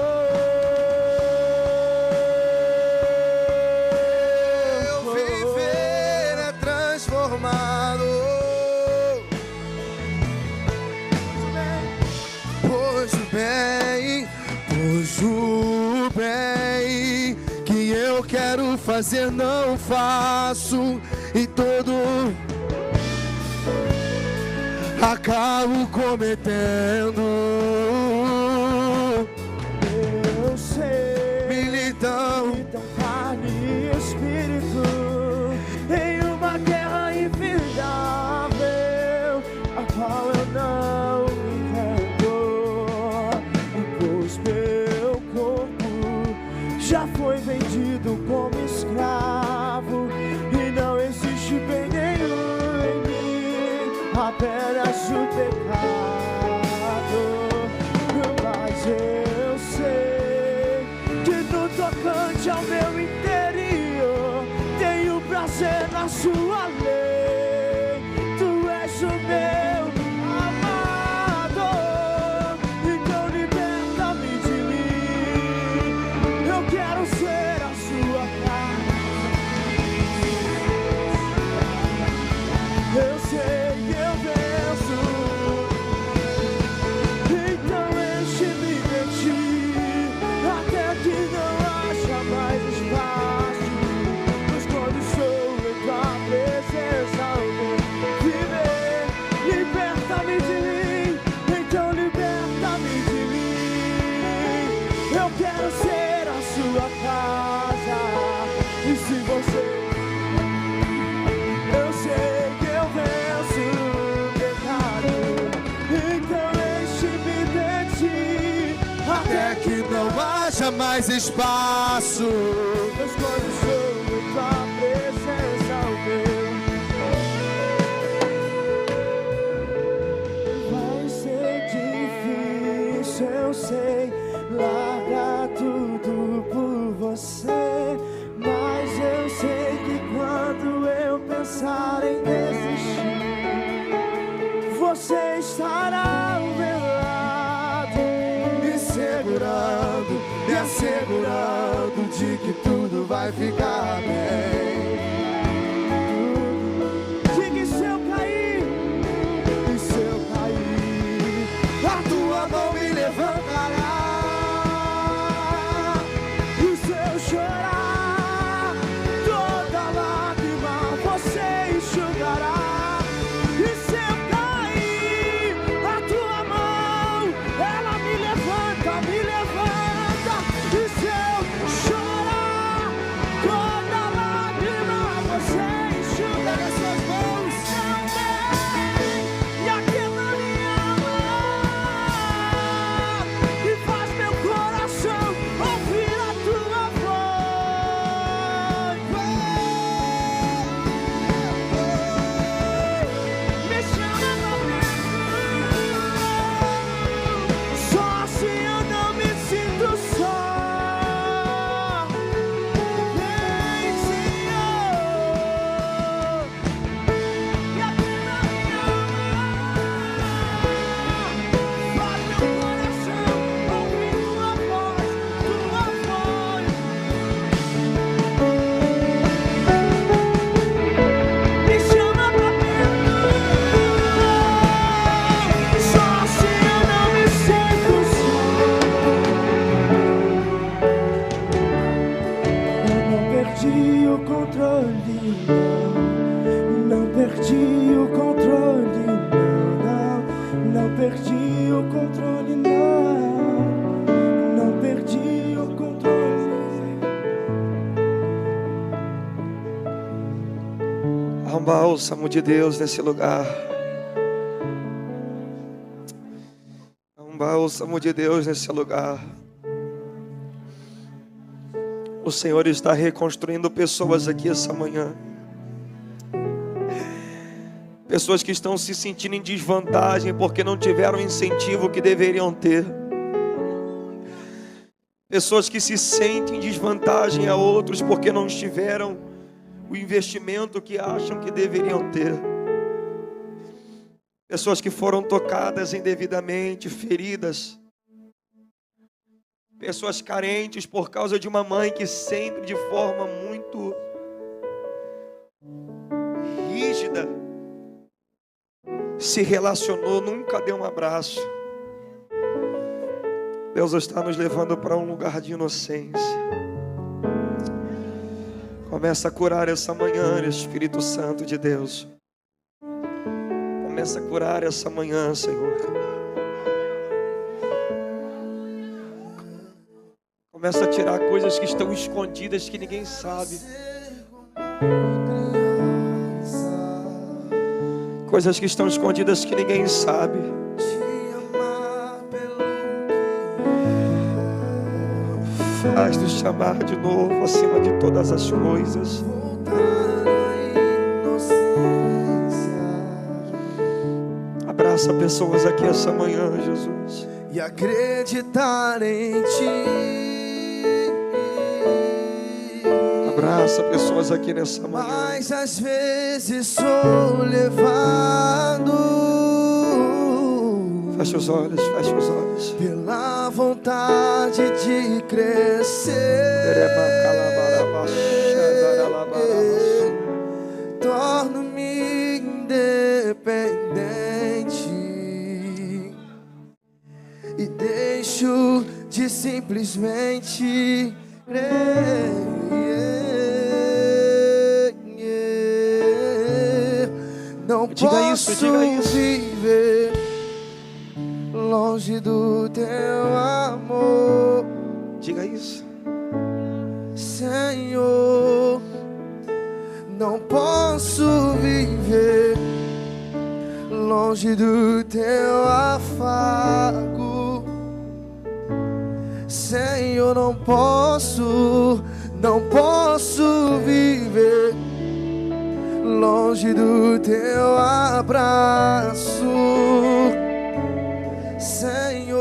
Meu viver é transformado. Pois o bem que eu quero fazer não faço, e todo acabo cometendo. Eu sei, militam carne e espírito, em uma guerra infindável, a qual eu não me rendo. Pois meu corpo já foi vendido como escravo, e não existe bem nenhum em mim, apenas o pecado. Mas eu sei que no tocante ao meu interior, tenho prazer na sua lei. Tu és o meu amado, então liberta-me de mim. Eu quero ser a sua casa. Eu sei que eu venço, então enche-me de ti, até que não haja mais espaço. Pois quando estou em tua presença, eu vou viver. Liberta-me de mim, então liberta-me de mim. Eu quero ser a sua casa. E se você, eu sei que eu venço o pecado, então enche-me de ti, até que não haja mais espaço. Pois quando estou em tua presença, o meu vai ser difícil, eu sei, largar tudo por você. Mas eu sei que quando eu pensar em desistir, você estará ao meu lado, me segurando e assegurando de que tudo vai ficar bem. De que se eu cair, a tua mão me levantará. E se eu chorar, toda lágrima você enxugará. E se eu cair, a tua mão, ela me levanta, me levanta. E se eu chorar, toda lágrima Não perdi o controle, não perdi o controle. Há um bálsamo de Deus nesse lugar. Há um bálsamo de Deus nesse lugar. O Senhor está reconstruindo pessoas aqui essa manhã. Pessoas que estão se sentindo em desvantagem porque não tiveram o incentivo que deveriam ter. Pessoas que se sentem em desvantagem a outros porque não tiveram o investimento que acham que deveriam ter. Pessoas que foram tocadas indevidamente, feridas. Pessoas carentes por causa de uma mãe que sempre de forma muito rígida se relacionou, nunca deu um abraço. Deus está nos levando para um lugar de inocência. Começa a curar essa manhã, Espírito Santo de Deus. Começa a curar essa manhã, Senhor. Começa a tirar coisas que estão escondidas que ninguém sabe. Coisas que estão escondidas que ninguém sabe. Faz-nos chamar de novo acima de todas as coisas. Abraça pessoas aqui essa manhã, Jesus. E acreditar em Ti. Abraça pessoas aqui nessa manhã. Mas às vezes sou levado, fecha os olhos, fecha os olhos, pela vontade de crescer. Torno-me independente e deixo de simplesmente crer. Não posso viver longe do Teu amor. Diga isso. Senhor, não posso viver longe do Teu afago. Senhor, não posso viver longe do Teu abraço, Senhor.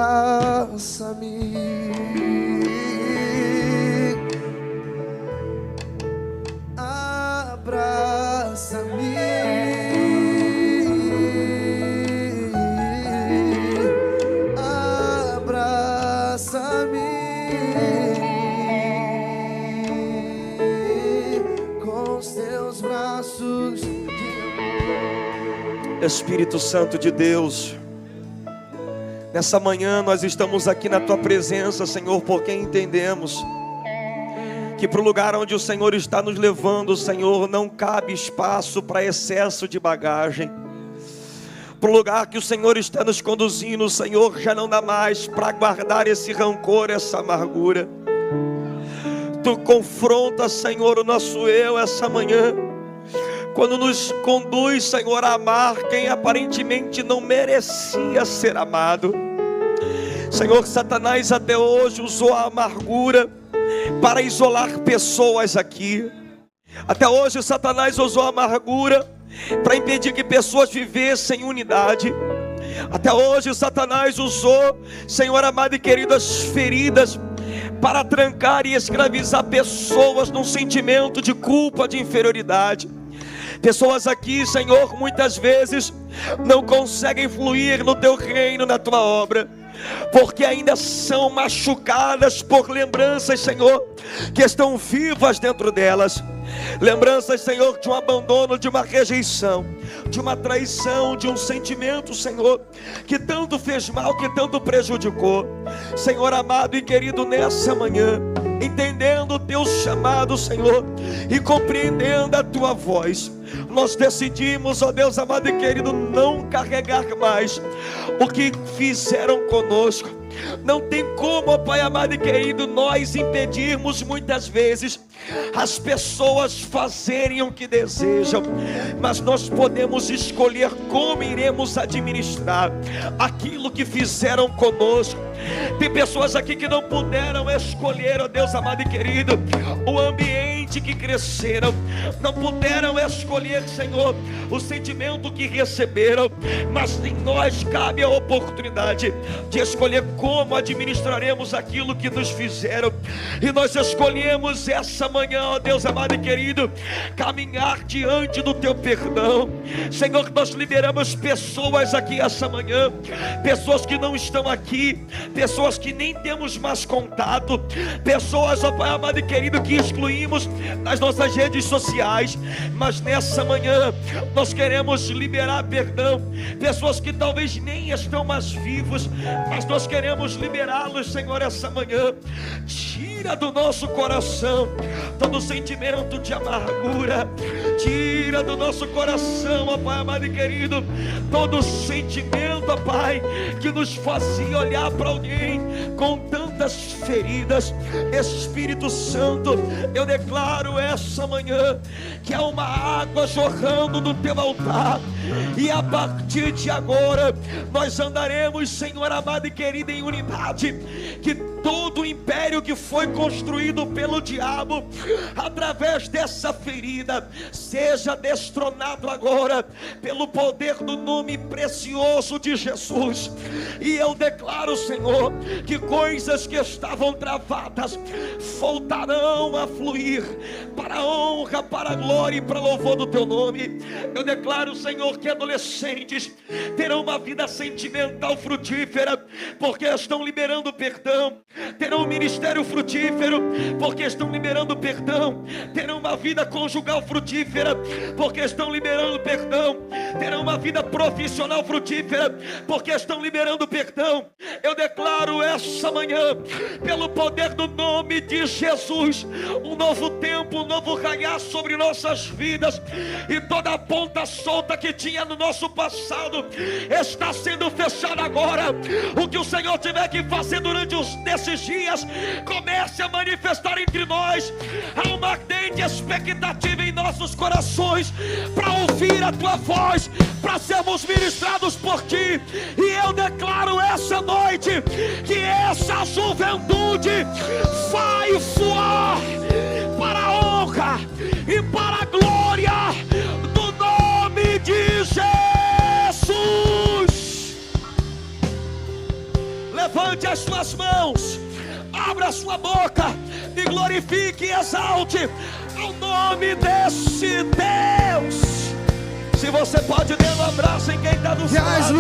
Abraça-me, abraça-me, com os Teus braços de amor. Espírito Santo de Deus, nessa manhã nós estamos aqui na Tua presença, Senhor, porque entendemos que para o lugar onde o Senhor está nos levando, Senhor, não cabe espaço para excesso de bagagem. Para o lugar que o Senhor está nos conduzindo, Senhor, já não dá mais para guardar esse rancor, essa amargura. Tu confronta, Senhor, o nosso eu essa manhã, quando nos conduz, Senhor, a amar quem aparentemente não merecia ser amado. Senhor, Satanás até hoje usou a amargura para isolar pessoas aqui. Até hoje Satanás usou a amargura para impedir que pessoas vivessem em unidade. Até hoje Satanás usou, Senhor amado e querido, as feridas para trancar e escravizar pessoas num sentimento de culpa, de inferioridade. Pessoas aqui, Senhor, muitas vezes não conseguem fluir no Teu reino, na Tua obra, porque ainda são machucadas por lembranças, Senhor, que estão vivas dentro delas. Lembranças, Senhor, de um abandono, de uma rejeição, de uma traição, de um sentimento, Senhor, que tanto fez mal, que tanto prejudicou. Senhor amado e querido, nessa manhã entendendo o teu chamado, Senhor, e compreendendo a tua voz, nós decidimos, ó Deus amado e querido, não carregar mais o que fizeram conosco. Não tem como, ó Pai amado e querido, nós impedirmos muitas vezes as pessoas fazerem o que desejam, mas nós podemos escolher como iremos administrar aquilo que fizeram conosco. Tem pessoas aqui que não puderam escolher, ó Deus amado e querido, o ambiente que cresceram, não puderam escolher, Senhor, o sentimento que receberam, mas em nós cabe a oportunidade de escolher como administraremos aquilo que nos fizeram. E nós escolhemos essa manhã, ó Deus amado e querido, caminhar diante do teu perdão. Senhor, nós liberamos pessoas aqui essa manhã, pessoas que não estão aqui, pessoas que nem temos mais contato, pessoas, ó Pai amado e querido, que excluímos nas nossas redes sociais, mas nessa manhã nós queremos liberar perdão. Pessoas que talvez nem estão mais vivos, mas nós queremos liberá-los, Senhor, essa manhã. Tira do nosso coração todo sentimento de amargura, tira do nosso coração, ó Pai amado e querido, todo sentimento, ó Pai, que nos fazia olhar para alguém com tantas feridas. Espírito Santo, eu declaro essa manhã que há uma água jorrando do teu altar, e a partir de agora nós andaremos, Senhor amado e querido, em unidade. Que todo o império que foi construído pelo diabo através dessa ferida seja destronado agora pelo poder do nome precioso de Jesus. E eu declaro, Senhor, que coisas que estavam travadas voltarão a fluir para a honra, para a glória e para o louvor do teu nome. Eu declaro, Senhor, que adolescentes terão uma vida sentimental frutífera, porque estão liberando perdão. Terão um ministério frutífero, porque estão liberando perdão. Terão uma vida conjugal frutífera, porque estão liberando perdão. Terão uma vida profissional frutífera, porque estão liberando perdão. Eu declaro essa manhã, pelo poder do nome de Jesus, um novo tempo, um novo raiar sobre nossas vidas, e toda a ponta solta que tinha no nosso passado está sendo fechada agora. O que o Senhor tiver que fazer durante desses dias, comece a manifestar entre nós. Há uma ardente expectativa em nossos corações para ouvir a tua voz, para sermos ministrados por ti. E eu declaro essa noite que essa juventude vai voar para a honra e para a glória do nome de Jesus. Levante as suas mãos, abra a sua boca e glorifique e exalte ao nome desse Deus. Se você pode, dê um abraço em quem está do seu lado.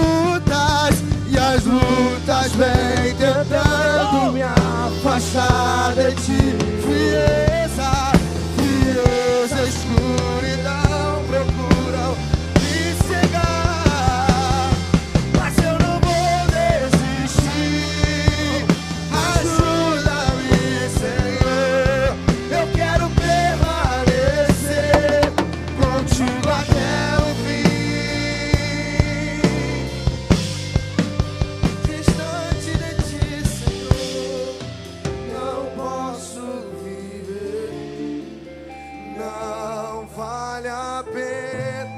E as lutas vêm tentando me afastar de ti. Frieza, escuridão procuram me cegar, mas eu não vou desistir. Ajuda-me, Senhor, eu quero permanecer contigo até o fim. Distante de ti, Senhor, não posso viver. Não vale a pena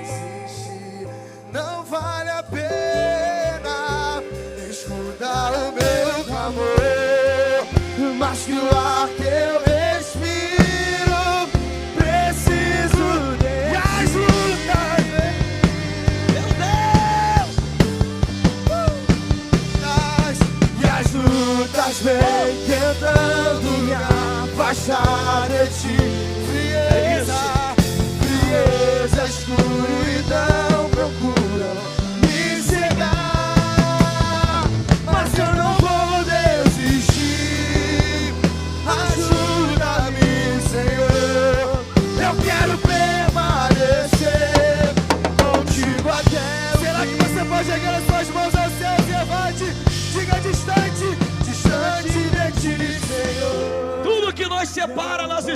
insistir, não vale a pena esconder o meu clamor, mas que o ar que eu respiro preciso de as lutas, meu Deus. E as lutas vêm tentando me afastar de ti. Frieza,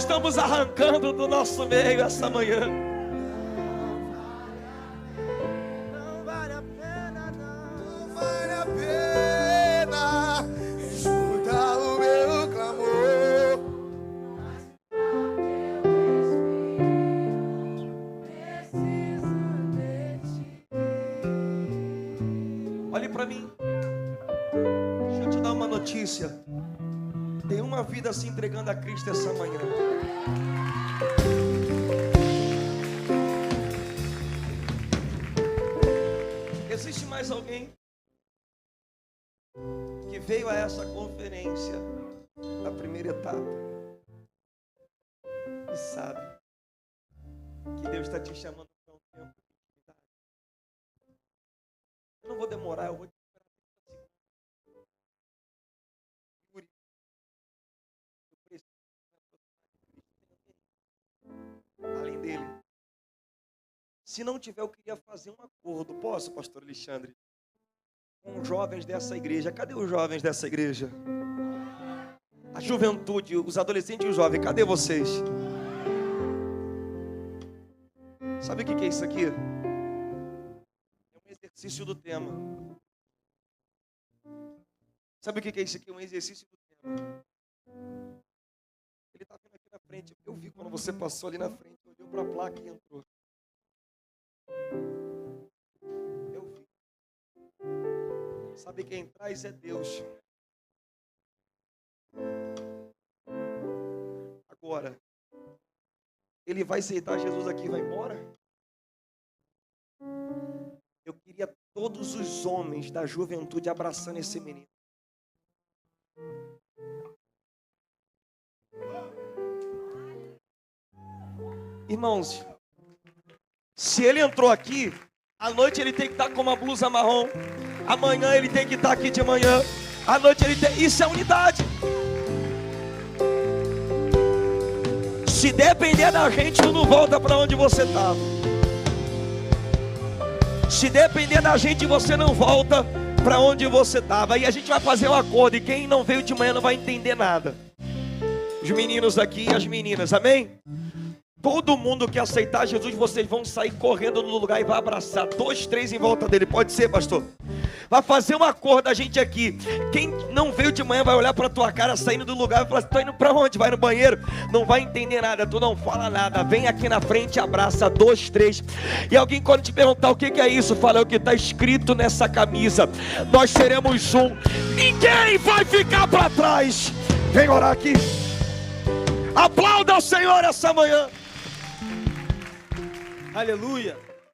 estamos arrancando do nosso meio essa manhã. Não vale a pena, não. Não vale a pena. Escuta o meu clamor. Olhe para mim. Deixa eu te dar uma notícia. Tem uma vida se entregando a Cristo essa manhã. Existe mais alguém que veio a essa conferência da primeira etapa e sabe que Deus está te chamando para um tempo de intimidade? Eu não vou demorar, eu vou te esperar 30 segundos. Além dele, se não tiver, eu queria fazer um acordo. Posso, pastor Alexandre? Com os jovens dessa igreja. Cadê os jovens dessa igreja? A juventude, os adolescentes e os jovens, cadê vocês? Sabe o que é isso aqui? É um exercício do tema. Sabe o que é isso aqui? É um exercício do tema. Ele está vindo aqui na frente. Eu vi quando você passou ali na frente. Olhou para a placa e entrou. Eu vi. Sabe quem traz é Deus. Agora, ele vai aceitar Jesus aqui e vai embora? Eu queria todos os homens da juventude abraçando esse menino. Irmãos, se ele entrou aqui, à noite ele tem que estar com uma blusa marrom, amanhã ele tem que estar aqui de manhã, à noite ele tem... Isso é unidade. Se depender da gente, tu não volta para onde você estava. Se depender da gente, você não volta para onde você estava. E a gente vai fazer um acordo, e quem não veio de manhã não vai entender nada. Os meninos aqui e as meninas, amém? Todo mundo que aceitar Jesus, vocês vão sair correndo no lugar e vai abraçar 2, 3 em volta dele. Pode ser, pastor? Vai fazer um acordo a gente aqui. Quem não veio de manhã vai olhar para tua cara saindo do lugar e falar: tô indo para onde? Vai no banheiro? Não vai entender nada, tu não fala nada. Vem aqui na frente, abraça 2, 3. E alguém quando te perguntar o que é isso, fala: é o que está escrito nessa camisa. Nós seremos um. Ninguém vai ficar para trás. Vem orar aqui. Aplauda o Senhor essa manhã. Aleluia.